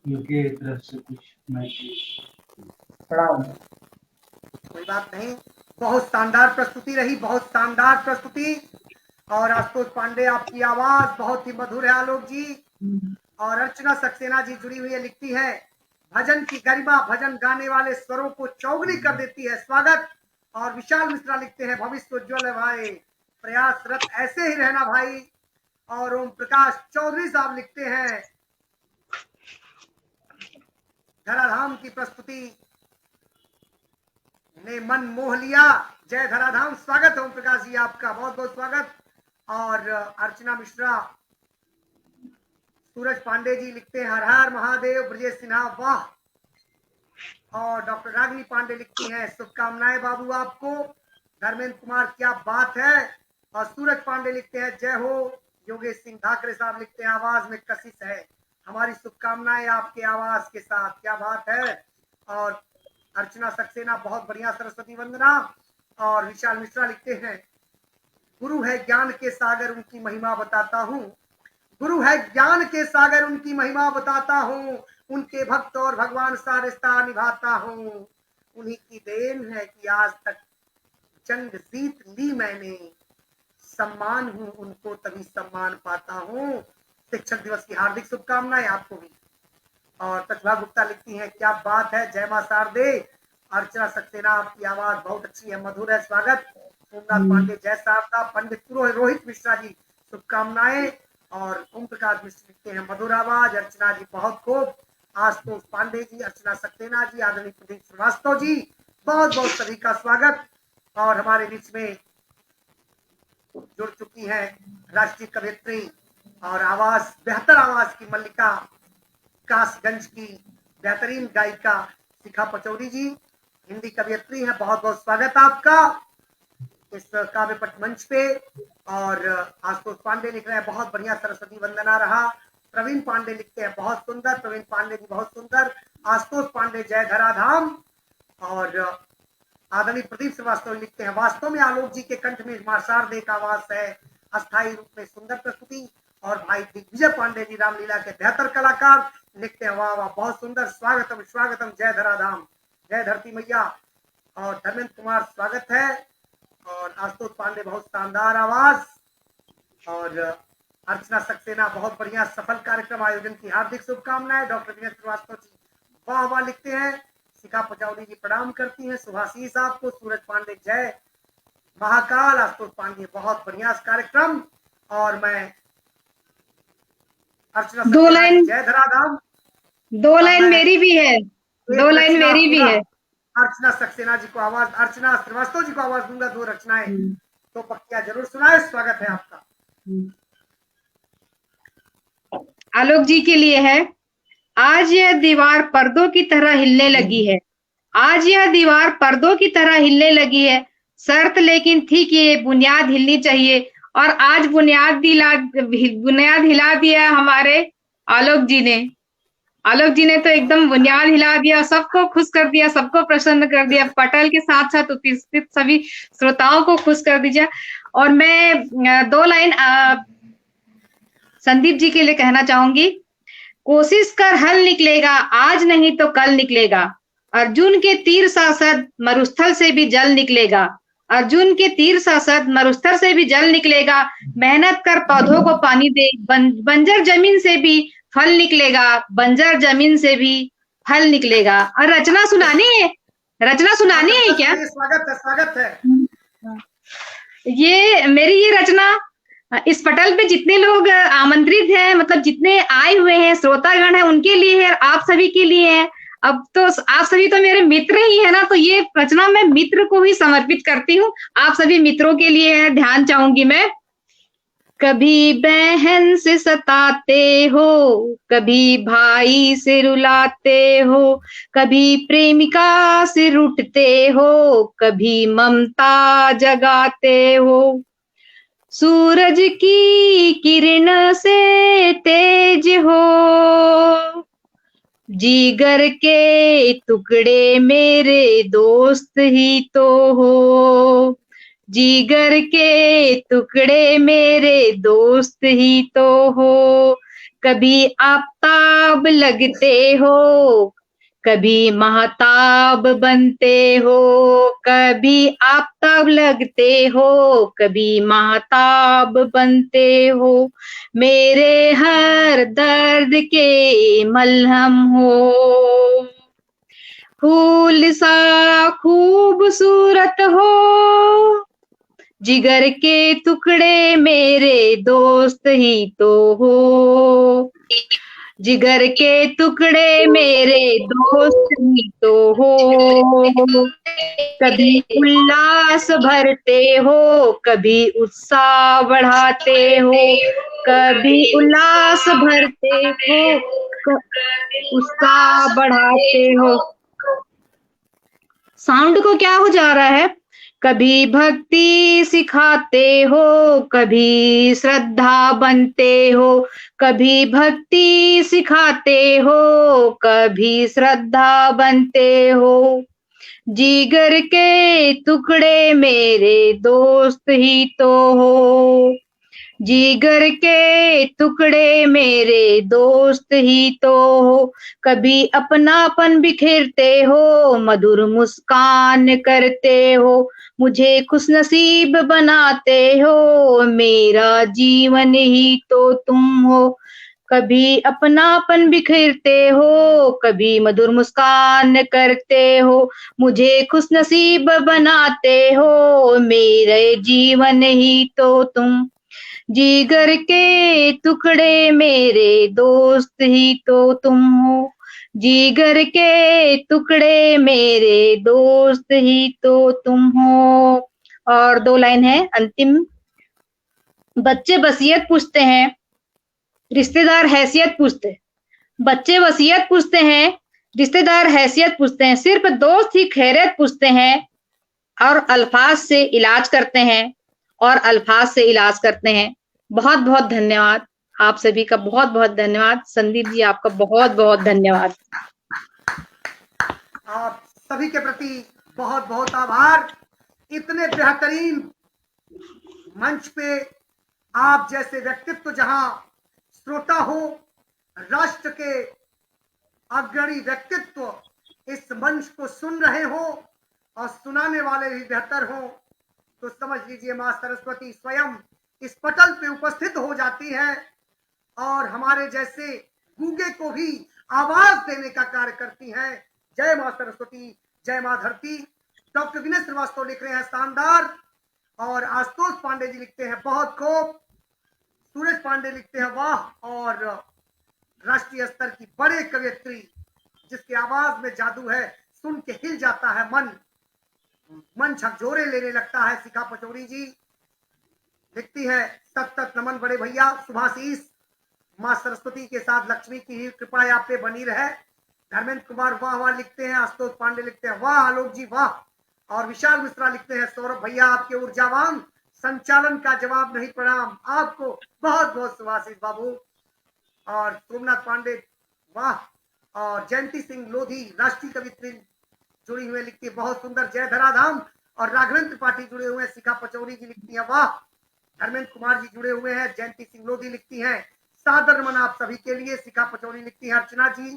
उनके तरफ से कुछ मैसेज।
प्रणाम।
कोई बात नहीं, बहुत शानदार प्रस्तुति रही, बहुत शानदार प्रस्तुति। और आशुतोष पांडे आपकी आवाज बहुत ही मधुर है आलोक जी। और अर्चना सक्सेना जी जुड़ी हुई है, लिखती है भजन की गरिमा भजन गाने वाले स्वरों को चौगुनी कर देती है, स्वागत। और विशाल मिश्रा लिखते हैं भविष्य उज्ज्वल है भाई, प्रयासरत ऐसे ही रहना भाई। और ओम प्रकाश चौधरी साहब लिखते हैं धराधाम की प्रस्तुति ने मन मोह लिया, जय धराधाम। स्वागत है ओम प्रकाश जी आपका, बहुत बहुत स्वागत। और अर्चना मिश्रा, सूरज पांडे जी लिखते हैं हर हर महादेव, ब्रजेश सिन्हा वाह। और डॉक्टर रागिनी पांडे लिखती हैं शुभकामनाएं बाबू आपको। धर्मेंद्र कुमार क्या बात है। और सूरज पांडे लिखते हैं जय हो। योगेश सिंह ठाकरे साहब लिखते हैं आवाज में कशिश है, हमारी शुभकामनाएं आपके आवाज के साथ, क्या बात है। और अर्चना सक्सेना बहुत बढ़िया, सरस्वती वंदना। और विशाल मिश्रा लिखते हैं गुरु है ज्ञान के सागर उनकी महिमा बताता हूँ, गुरु है ज्ञान के सागर उनकी महिमा बताता हूँ, उनके भक्त और भगवान सा रिश्ता निभाता हूँ। उन्हीं की देन है कि आज तक जंग जीत ली मैंने, सम्मान हूँ उनको तभी सम्मान पाता हूँ। शिक्षक दिवस की हार्दिक शुभकामनाएं आपको भी। और प्रतिभा गुप्ता लिखती हैं क्या बात है, जय मां शारदे। अर्चना सक्सेना आपकी आवाज बहुत अच्छी है, मधुर है, स्वागत। सोमनाथ पांडे जय शारदा। पंडित रोहित मिश्रा जी शुभकामनाएं। और ओम प्रकाश मिश्र लिखते हैं मधुर आवाज, अर्चना जी बहुत खूब। आशुतोष पांडे जी, अर्चना सक्सेना जी, आदरणीय प्रदीप श्रीवास्तव जी, बहुत बहुत सभी का स्वागत। और हमारे बीच में जुड़ चुकी है राष्ट्रीय कवयित्री और आवाज, बेहतर आवाज की मल्लिका, कासगंज की बेहतरीन गायिका शिखा पचौरी जी, हिंदी कवयित्री है, बहुत बहुत स्वागत आपका इस काव्य पट मंच पे। और आशुतोष पांडे लिख रहे हैं बहुत बढ़िया, सरस्वती वंदना रहा। प्रवीण पांडे लिखते हैं बहुत सुंदर, प्रवीण पांडे जी बहुत सुंदर। आशुतोष पांडे जय धराधाम। और आदरणीय प्रदीप श्रीवास्तव लिखते हैं वास्तव में आलोक जी के कंठ में मां शारदे का आवास है, अस्थायी रूप में सुंदर प्रस्तुति। और भाई दिग्विजय पांडे जी रामलीला के बेहतर कलाकार लिखते हैं वाह वाह बहुत सुंदर, स्वागतम स्वागतम, जय धराधाम, जय धरती मैया। और धर्मेंद्र कुमार स्वागत है। और आशुतोष पांडे बहुत शानदार आवाज। और अर्चना सक्सेना बहुत बढ़िया, सफल कार्यक्रम आयोजन की हार्दिक शुभकामनाएं। डॉक्टर विनय श्रीवास्तव जी वाह वाह लिखते हैं। शिखा पचौरी जी प्रणाम करती हैं, सुभाषीष आपको। सूरज पांडे जय महाकाल। आशुतोष पांडे बहुत बढ़िया कार्यक्रम। और मैं अर्चना
दो
सक्सेना
लाइन,
जी जय धराधाम।
2 लाइन मेरी भी है, 2 लाइन
रचना
मेरी भी
पूरा
है।
अर्चना सक्सेना जी को आवाज, अर्चना श्रीवास्तव जी को आवाज दूंगा, 2 रचनाएं तो पक्तियां जरूर सुनाए। स्वागत है आपका।
आलोक जी के लिए है। आज यह दीवार पर्दों की तरह हिलने लगी है। आज यह दीवार पर्दों की तरह हिलने लगी है। शर्त लेकिन थी कि ये बुनियाद हिलनी चाहिए, और आज बुनियाद हिला दिया हमारे आलोक जी ने। आलोक जी ने तो एकदम बुनियाद हिला दिया, सबको खुश कर दिया, सबको प्रसन्न कर दिया। पटल के साथ साथ उपस्थित सभी श्रोताओं को खुश कर दीजिए। और मैं 2 लाइन संदीप जी के लिए कहना चाहूंगी। कोशिश कर हल निकलेगा, आज नहीं तो कल निकलेगा। अर्जुन के तीर सांसद मरुस्थल से भी जल निकलेगा। अर्जुन के तीर सांसद मरुस्थल से भी जल निकलेगा। मेहनत कर पौधों को पानी दे, बंजर जमीन से भी फल निकलेगा। बंजर जमीन से भी फल निकलेगा। और रचना सुनानी है, रचना सुनानी है क्या?
स्वागत है, स्वागत है।
ये मेरी ये रचना इस पटल पे जितने लोग आमंत्रित हैं, मतलब जितने आए हुए हैं श्रोतागण हैं, उनके लिए है, आप सभी के लिए है। अब तो आप सभी तो मेरे मित्र ही है ना, तो ये रचना मैं मित्र को ही समर्पित करती हूँ। आप सभी मित्रों के लिए है, ध्यान चाहूंगी मैं। कभी बहन से सताते हो, कभी भाई से रुलाते हो, कभी प्रेमिका से रूठते हो, कभी ममता जगाते हो। सूरज की किरण से तेज हो, जिगर के टुकड़े मेरे दोस्त ही तो हो। जिगर के टुकड़े मेरे दोस्त ही तो हो। कभी आफताब लगते हो, कभी महताब बनते हो। कभी आफताब लगते हो, कभी महताब बनते हो। मेरे हर दर्द के मलहम हो। फूल सा खूबसूरत हो, जिगर के टुकड़े मेरे दोस्त ही तो हो। जिगर के टुकड़े मेरे दोस्त ही तो हो। कभी उल्लास भरते हो, कभी उत्साह बढ़ाते हो। कभी उल्लास भरते हो, उत्साह बढ़ाते हो। साउंड को क्या हो जा रहा है? कभी भक्ति सिखाते हो, कभी श्रद्धा बनते हो। कभी भक्ति सिखाते हो, कभी श्रद्धा बनते हो। जिगर के टुकड़े मेरे दोस्त ही तो हो। जिगर के टुकड़े मेरे दोस्त ही तो हो। कभी अपनापन बिखेरते हो, मधुर मुस्कान करते हो। मुझे खुशनसीब बनाते हो, मेरा जीवन ही तो तुम हो। कभी अपनापन बिखेरते हो, कभी मधुर मुस्कान करते हो। मुझे खुशनसीब बनाते हो, मेरे जीवन ही तो तुम। जिगर के टुकड़े मेरे दोस्त ही तो तुम हो। जिगर के टुकड़े मेरे दोस्त ही तो तुम हो। और 2 लाइन है अंतिम। बच्चे वसीयत पूछते हैं, रिश्तेदार हैसियत पूछते हैं। बच्चे वसीयत पूछते हैं, रिश्तेदार हैसियत पूछते हैं। सिर्फ दोस्त ही खैरियत पूछते हैं, और अल्फाज से इलाज करते हैं, और अल्फाज से इलाज करते हैं। बहुत बहुत धन्यवाद आप सभी का, बहुत बहुत धन्यवाद। संदीप जी आपका बहुत बहुत धन्यवाद।
आप सभी के प्रति बहुत बहुत आभार। इतने बेहतरीन मंच पे आप जैसे व्यक्तित्व जहां श्रोता हो, राष्ट्र के अग्रणी व्यक्तित्व इस मंच को सुन रहे हो और सुनाने वाले भी बेहतर हो, तो समझ लीजिए मां सरस्वती स्वयं इस पटल पे उपस्थित हो जाती है और हमारे जैसे गूंगे को भी आवाज देने का कार्य करती है। जय मां सरस्वती, जय मां धरती। डॉक्टर विनय श्रीवास्तव लिख रहे हैं शानदार, और आशुतोष पांडे जी लिखते हैं बहुत खूब। सूरज पांडे लिखते हैं वाह, और राष्ट्रीय स्तर की बड़े कवयित्री जिसकी आवाज में जादू है, सुन के हिल जाता है मन, मन झकझोरे लेने लगता है। शिखा पचौरी जी लिखती है सतत नमन बड़े भैया शुभाशीष, माँ सरस्वती के साथ लक्ष्मी की कृपा आप पे बनी रहे। धर्मेंद्र कुमार वाह वाह लिखते हैं। आशुतोष पांडे लिखते हैं वाह आलोक जी वाह। और विशाल मिश्रा लिखते हैं सौरभ भैया आपके ऊर्जावान संचालन का जवाब नहीं प्रणाम आपको, बहुत बहुत शुभाशीष बाबू। और सोमनाथ पांडे वाह। और जयंती सिंह लोधी राष्ट्रीय कवित्री जुड़ी हुई लिखती है बहुत सुंदर जय धराधाम। और राघवेंद्र त्रिपाठी जुड़े हुए हैं, शिखा पचौरी जी लिखती है वाह। धर्मेंद्र कुमार जी जुड़े हुए हैं, जयंती सिंह लोधी लिखती हैं सादर नमन आप सभी के लिए। शिखा पचौरी लिखती है अर्चना जी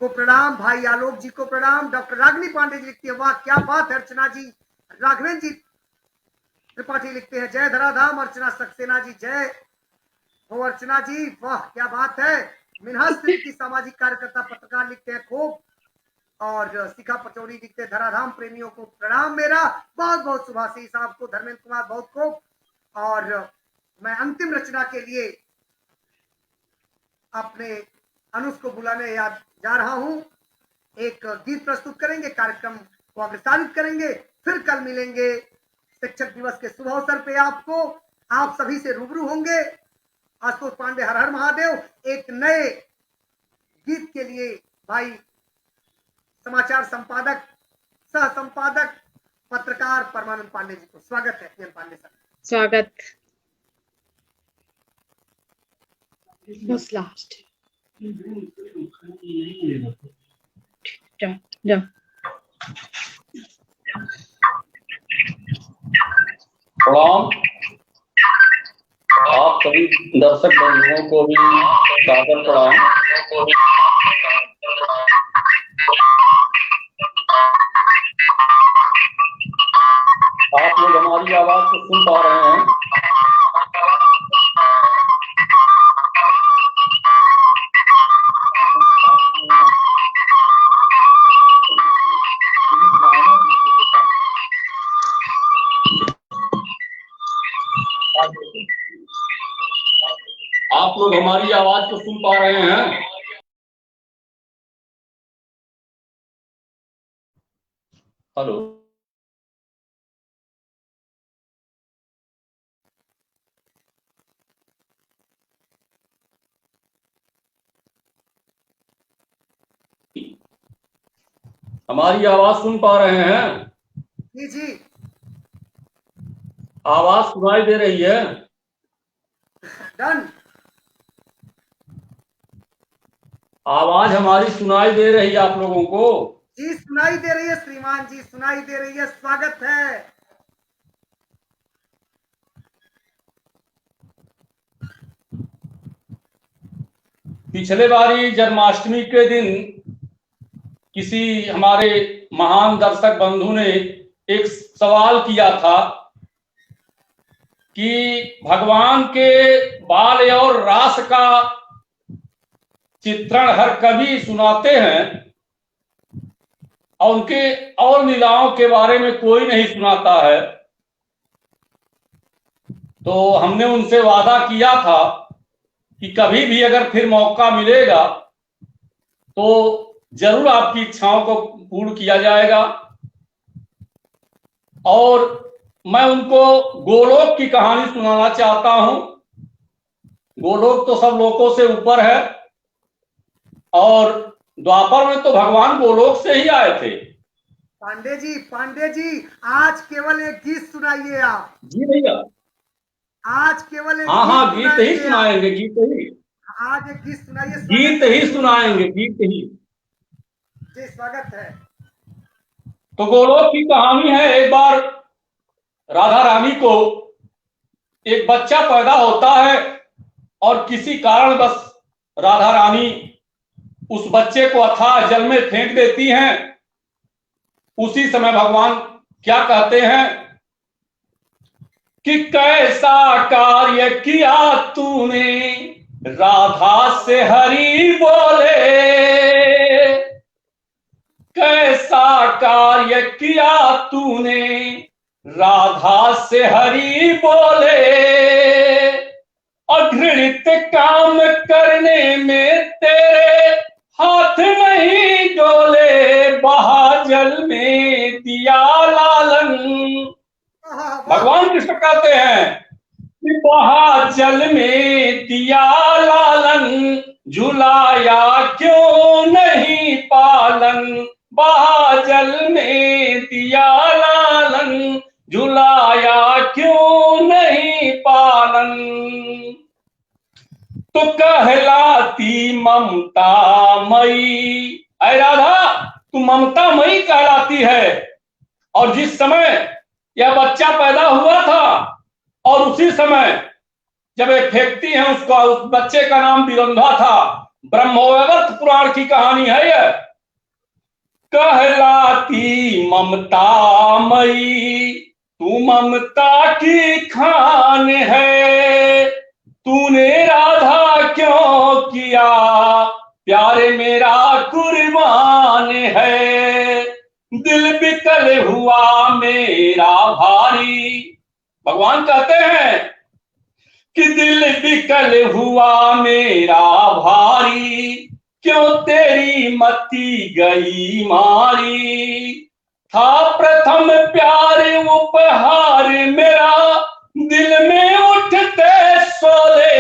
को प्रणाम, भाई आलोक जी को प्रणाम। डॉक्टर रागिनी पांडे जी लिखती है वाह क्या बात है अर्चना जी। राघवेंद्र जी त्रिपाठी लिखते हैं जय धराधाम। अर्चना सक्सेना जी जय हो अर्चना जी वाह क्या बात है। मिनहास की सामाजिक कार्यकर्ता पत्रकार लिखते हैं खूब। और शिखा पचौरी लिखते हैं धराधाम प्रेमियों को प्रणाम मेरा, बहुत बहुत शुभाशीष आपको धर्मेंद्र कुमार बहुत खूब। और मैं अंतिम रचना के लिए अपने अनुज को बुलाने जा रहा हूं। एक गीत प्रस्तुत करेंगे, कार्यक्रम को अग्रसारित करेंगे, फिर कल मिलेंगे शिक्षक दिवस के शुभ अवसर पे आपको, आप सभी से रूबरू होंगे। आशुतोष पांडे हर हर महादेव। एक नए गीत के लिए भाई समाचार संपादक सह संपादक पत्रकार परमानंद पांडे जी को स्वागत है। पीएन पांडे सर
स्वागत। लास्ट जा
प्रणाम। आप सभी दर्शक बंधुओं को भी सादर प्रणाम। आप लोग हमारी आवाज को सुन पा रहे हैं? आप लोग हमारी आवाज को सुन पा रहे हैं? हेलो। हमारी आवाज सुन पा रहे हैं?
जी जी
आवाज सुनाई दे रही है?
डन।
आवाज हमारी सुनाई दे रही है आप लोगों को?
जी सुनाई दे रही है श्रीमान जी, सुनाई दे रही है, स्वागत है।
पिछले बारी जन्माष्टमी के दिन किसी हमारे महान दर्शक बंधु ने एक सवाल किया था कि भगवान के बाल और रास का चित्रण हर कवि सुनाते हैं और उनके और लीलाओं के बारे में कोई नहीं सुनाता है। तो हमने उनसे वादा किया था कि कभी भी अगर फिर मौका मिलेगा तो जरूर आपकी इच्छाओं को पूर्ण किया जाएगा। और मैं उनको गोलोक की कहानी सुनाना चाहता हूं। गोलोक तो सब लोकों से ऊपर है और द्वापर में तो भगवान गोलोक से ही आए थे।
पांडे जी आज केवल एक गीत सुनाइए आप।
जी भैया
आज केवल एक
हाँ गीत ही सुनाएंगे, गीत ही।
आज एक गीत सुनाइए।
गीत ही सुनाएंगे, गीत ही।
जी स्वागत है।
तो गोलोक की कहानी है, एक बार राधा रानी को एक बच्चा पैदा होता है और किसी कारण बस राधा रानी उस बच्चे को अथाह जल में फेंक देती हैं। उसी समय भगवान क्या कहते हैं कि कैसा कार्य किया तूने राधा से हरि बोले, कैसा कार्य किया तूने राधा से हरि बोले, अघृणित काम करने में तेरे हाथ नहीं डोले, बहा जल में दिया लालन। भगवान कृष्ण कहते हैं बहा जल में दिया लालन, झुलाया क्यों नहीं पालन। बहा जल में दिया लालन, झुलाया क्यों नहीं पालन। तो कहलाती ममता मई, ऐ राधा तू ममता मई कहलाती है। और जिस समय यह बच्चा पैदा हुआ था और उसी समय जब ये फेंकती है उसको, उस बच्चे का नाम विरंधा था। ब्रह्मवैवर्त पुराण की कहानी है यह। कहलाती ममता मई, तू ममता की खान है। तूने राधा क्यों किया प्यारे मेरा कुर्बान है। दिल बिकल हुआ मेरा भारी, भगवान कहते हैं कि दिल बिकल हुआ मेरा भारी, क्यों तेरी मती गई मारी। था प्रथम प्यार उपहार मेरा, दिल में उठते शोले।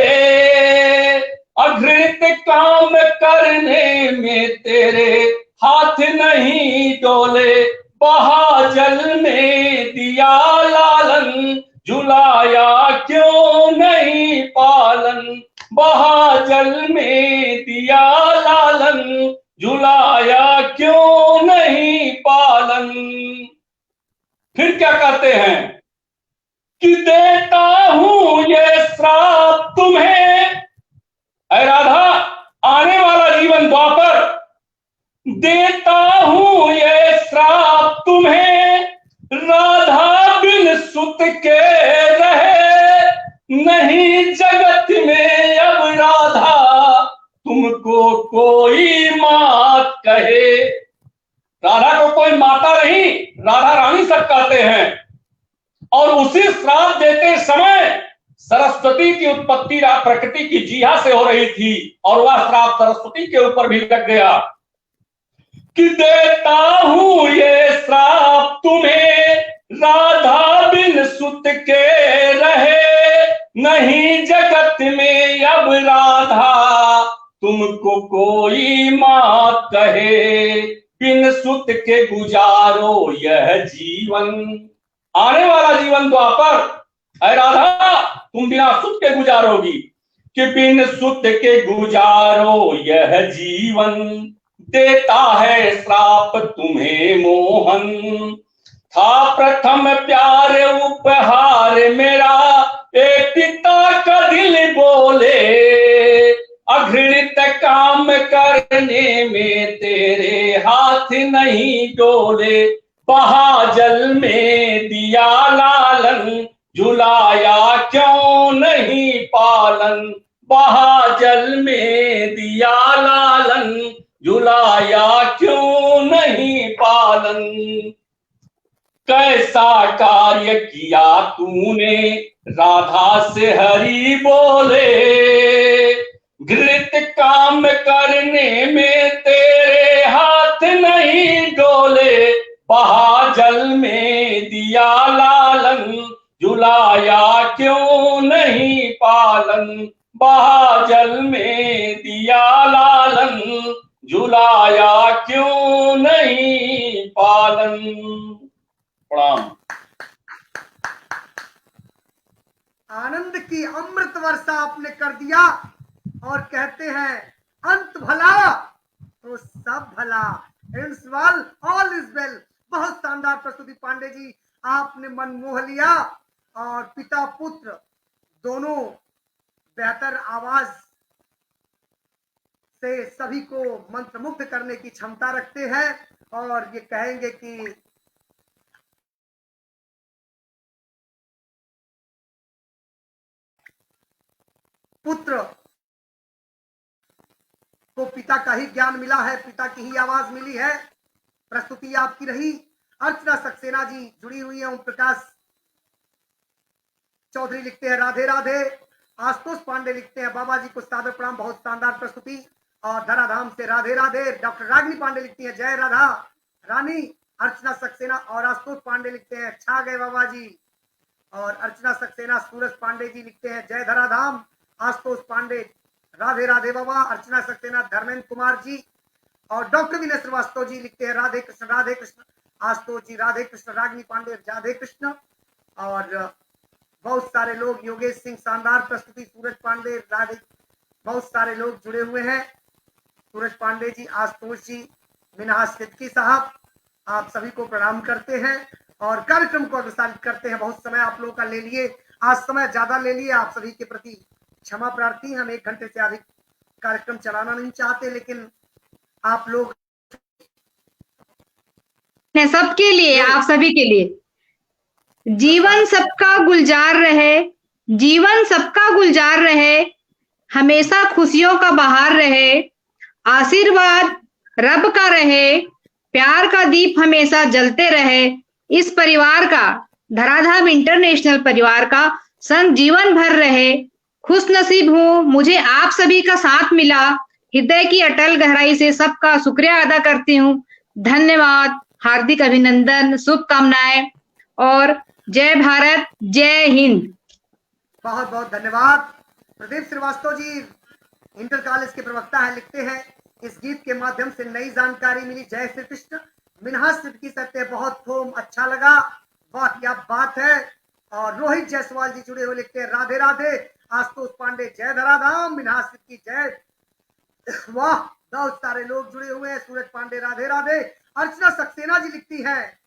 अघृत काम करने में तेरे हाथ नहीं डोले। बहा जल में दिया लालन, झुलाया क्यों नहीं पालन। बहा जल में दिया लालन, झुलाया क्यों नहीं पालन। फिर क्या कहते हैं कि देता हूं ये श्राप तुम्हें, ऐ राधा आने वाला जीवन द्वापर, देता हूं ये श्राप तुम्हें। राधा बिन सुत के रहे नहीं जगत में अब राधा, तुमको कोई मात कहे। राधा को कोई माता नहीं, राधा रानी सब कहते हैं। और उसी श्राप देते समय सरस्वती की उत्पत्ति प्रकृति की जीहा से हो रही थी और वह श्राप सरस्वती के ऊपर भी लग गया कि देता हूं ये श्राप तुम्हें। राधा बिन सुत के रहे नहीं जगत में अब राधा, तुमको कोई मात कहे। बिन सुत के गुजारो यह जीवन, आने वाला जीवन द्वापर, ऐ राधा तुम बिना सुत के गुजारोगी। कि बिन सुत के गुजारो यह जीवन, देता है श्राप तुम्हें मोहन। था प्रथम प्यार उपहार मेरा, एक पिता का दिल बोले। अघृणित काम करने में तेरे हाथ नहीं डोले। बहा जल में दिया लालन, झुलाया क्यों नहीं पालन। बहा जल में दिया लालन, झुलाया क्यों नहीं पालन। कैसा कार्य किया तूने राधा से हरि बोले। घृत काम करने में तेरे हाथ नहीं डोले। बहा जल में दिया लालन, झुलाया क्यों नहीं पालन। बहा जल में दिया लालन, झुलाया क्यों नहीं पालन। प्रणाम।
आनंद की अमृत वर्षा आपने कर दिया और कहते हैं अंत भला तो सब भला, ends well all is well. बहुत शानदार प्रस्तुति पांडे जी, आपने मन मोह लिया और पिता पुत्र दोनों बेहतर आवाज से सभी को मंत्रमुग्ध करने की क्षमता रखते हैं और ये कहेंगे कि पुत्र को पिता का ही ज्ञान मिला है, पिता की ही आवाज मिली है। प्रस्तुति आपकी रही। अर्चना सक्सेना जी जुड़ी हुई है। ओम प्रकाश चौधरी लिखते हैं राधे राधे। आशुतोष पांडे लिखते हैं बाबा जी को सादर प्रणाम, बहुत शानदार प्रस्तुति। और धराधाम से राधे राधे। डॉक्टर रागिनी पांडे लिखती है जय राधा रानी। अर्चना सक्सेना और आशुतोष पांडे लिखते हैं छा गए बाबा जी। और अर्चना सक्सेना, सूरज पांडे जी लिखते हैं जय धराधाम। आशुतोष पांडे राधे राधे बाबा। अर्चना सक्सेना, धर्मेंद्र कुमार जी और डॉक्टर विनय श्रीवास्तव जी लिखते हैं राधे कृष्ण राधे कृष्ण। आशुतोष जी राधे कृष्ण। रागिनी पांडे राधे कृष्ण। और बहुत सारे लोग, योगेश सिंह शानदार प्रस्तुति, सूरज पांडे राधे, बहुत सारे लोग जुड़े हुए हैं। सूरज पांडे जी, आशुतोष जी, मिनहाज सिद्दीकी साहब, आप सभी को प्रणाम करते हैं और कार्यक्रम को अग्रसर करते हैं। बहुत समय आप लोगों का ले लिए, आज समय ज्यादा ले लिए, आप सभी के प्रति क्षमा प्रार्थी। हम 1 घंटे से अधिक कार्यक्रम चलाना नहीं चाहते, लेकिन आप लोग
सबके लिए, आप सभी के लिए जीवन सबका गुलजार रहे, जीवन सबका गुलजार रहे, हमेशा खुशियों का बहार रहे, आशीर्वाद रब का रहे, प्यार का दीप हमेशा जलते रहे। इस परिवार का, धराधाम इंटरनेशनल परिवार का संग जीवन भर रहे। खुश नसीब हूं मुझे आप सभी का साथ मिला। हृदय की अटल गहराई से सबका शुक्रिया अदा करती हूँ। धन्यवाद, हार्दिक अभिनंदन, शुभकामनाएं और जय भारत, जय हिंद।
बहुत बहुत धन्यवाद। प्रदीप श्रीवास्तव जी इंटर कॉलेज के प्रवक्ता हैं, लिखते हैं इस गीत के माध्यम से नई जानकारी मिली। जय श्री कृष्ण। मिनहाज सिद्दीकी सत्य बहुत खूब अच्छा लगा, वाह क्या बात है। और रोहित जायसवाल जी जुड़े हुए, लिखते हैं राधे राधे। आशुतोष पांडे जय धराधाम। मिनहाज सिद्दीकी जय, वाह बहुत सारे लोग जुड़े हुए हैं। सूरज पांडे राधे राधे। अर्चना सक्सेना जी लिखती है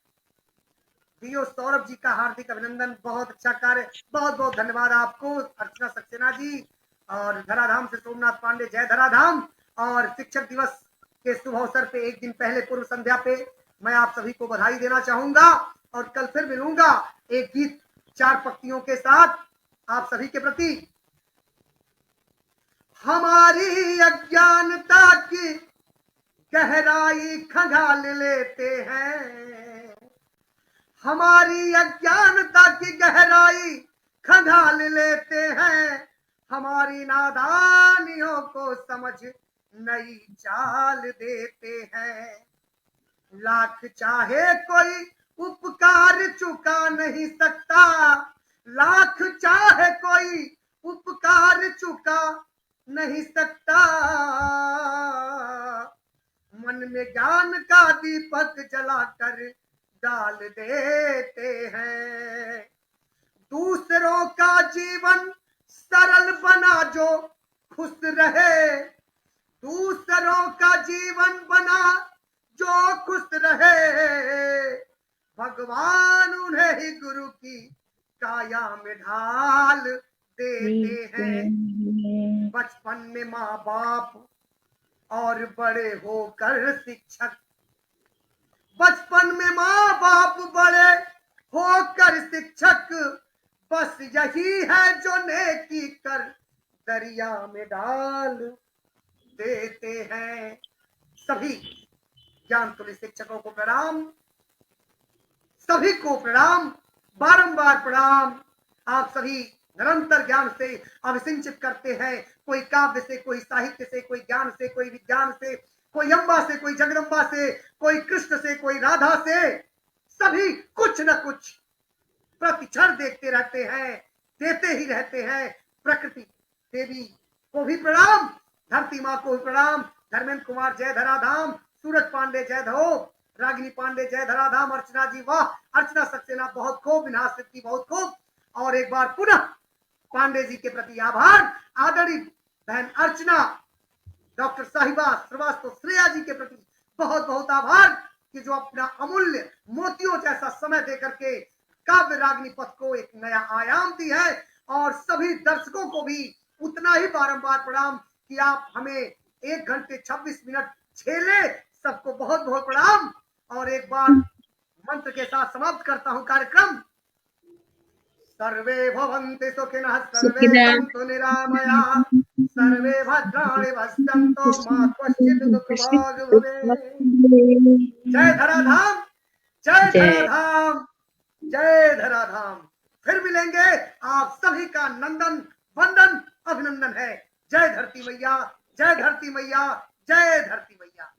डीओ सौरभ जी का हार्दिक अभिनंदन, बहुत अच्छा कार्य, बहुत बहुत धन्यवाद आपको अर्चना सक्सेना जी। और धराधाम से सोमनाथ पांडे जय धराधाम। और शिक्षक दिवस के शुभ अवसर पे 1 दिन पहले पूर्व संध्या पे मैं आप सभी को बधाई देना चाहूंगा और कल फिर मिलूंगा एक गीत 4 पंक्तियों के साथ आप सभी के प्रति। हमारी अज्ञानता की गहराई खंगाल लेते हैं, हमारी अज्ञानता की गहराई खंगाल लेते हैं, हमारी नादानियों को समझ नई चाल देते हैं। लाख चाहे कोई उपकार चुका नहीं सकता, लाख चाहे कोई उपकार चुका नहीं सकता, मन में ज्ञान का दीपक जलाकर डाल देते हैं। दूसरों का जीवन सरल बना जो खुश रहे, दूसरों का जीवन बना जो खुश रहे, भगवान उन्हें ही गुरु की काया में ढाल देते हैं। बचपन में माँ बाप और बड़े होकर शिक्षक, बचपन में माँ बाप बड़े होकर शिक्षक, बस यही है जो नेकी कर दरिया में डाल देते हैं। सभी ज्ञान तुल्य शिक्षकों को प्रणाम, सभी को प्रणाम, बारंबार प्रणाम। आप सभी निरंतर ज्ञान से अभिसिंचित करते हैं, कोई काव्य से, कोई साहित्य से, कोई ज्ञान से, कोई विज्ञान से, कोई अम्बा से, कोई जगदम्बा से, कोई कृष्ण से, कोई राधा से, सभी कुछ न कुछ प्रतिक्षण देखते रहते हैं, देते ही रहते हैं। प्रकृति देवी को भी प्रणाम, धरती माँ को भी प्रणाम। धर्मेंद्र कुमार जय धराधाम, सूरज पांडे जय धो, रागिनी पांडे जय धराधाम, अर्चना जी वाह, अर्चना सक्सेना बहुत खूब, मिनहाज सिद्दीकी बहुत खूब। और एक बार पुनः पांडे जी के प्रति आभार। आदरणीय बहन अर्चना, डॉक्टर साहिबा श्रीवास्तव, श्रेया जी के प्रति बहुत बहुत आभार कि जो अपना अमूल्य मोतियों जैसा समय देकर के काव्य रागनी पथ को एक नया आयाम दी है। और सभी दर्शकों को भी उतना ही बारंबार प्रणाम कि आप हमें 1 घंटे 26 मिनट झेले। सबको बहुत बहुत प्रणाम। और एक बार मंत्र के साथ समाप्त करता हूं कार्यक्रम। सर्वे भवन्ति सुखिनः, सर्वे सन्तु निरामयाः, सर्वे भद्राणि पश्यन्तु मा कश्चित् दुःखभाग् भवेत्। जय धराधाम, जय धराधाम, जय धराधाम। फिर मिलेंगे, आप सभी का नंदन वंदन अभिनंदन है। जय धरती मैया, जय धरती मैया, जय धरती मैया।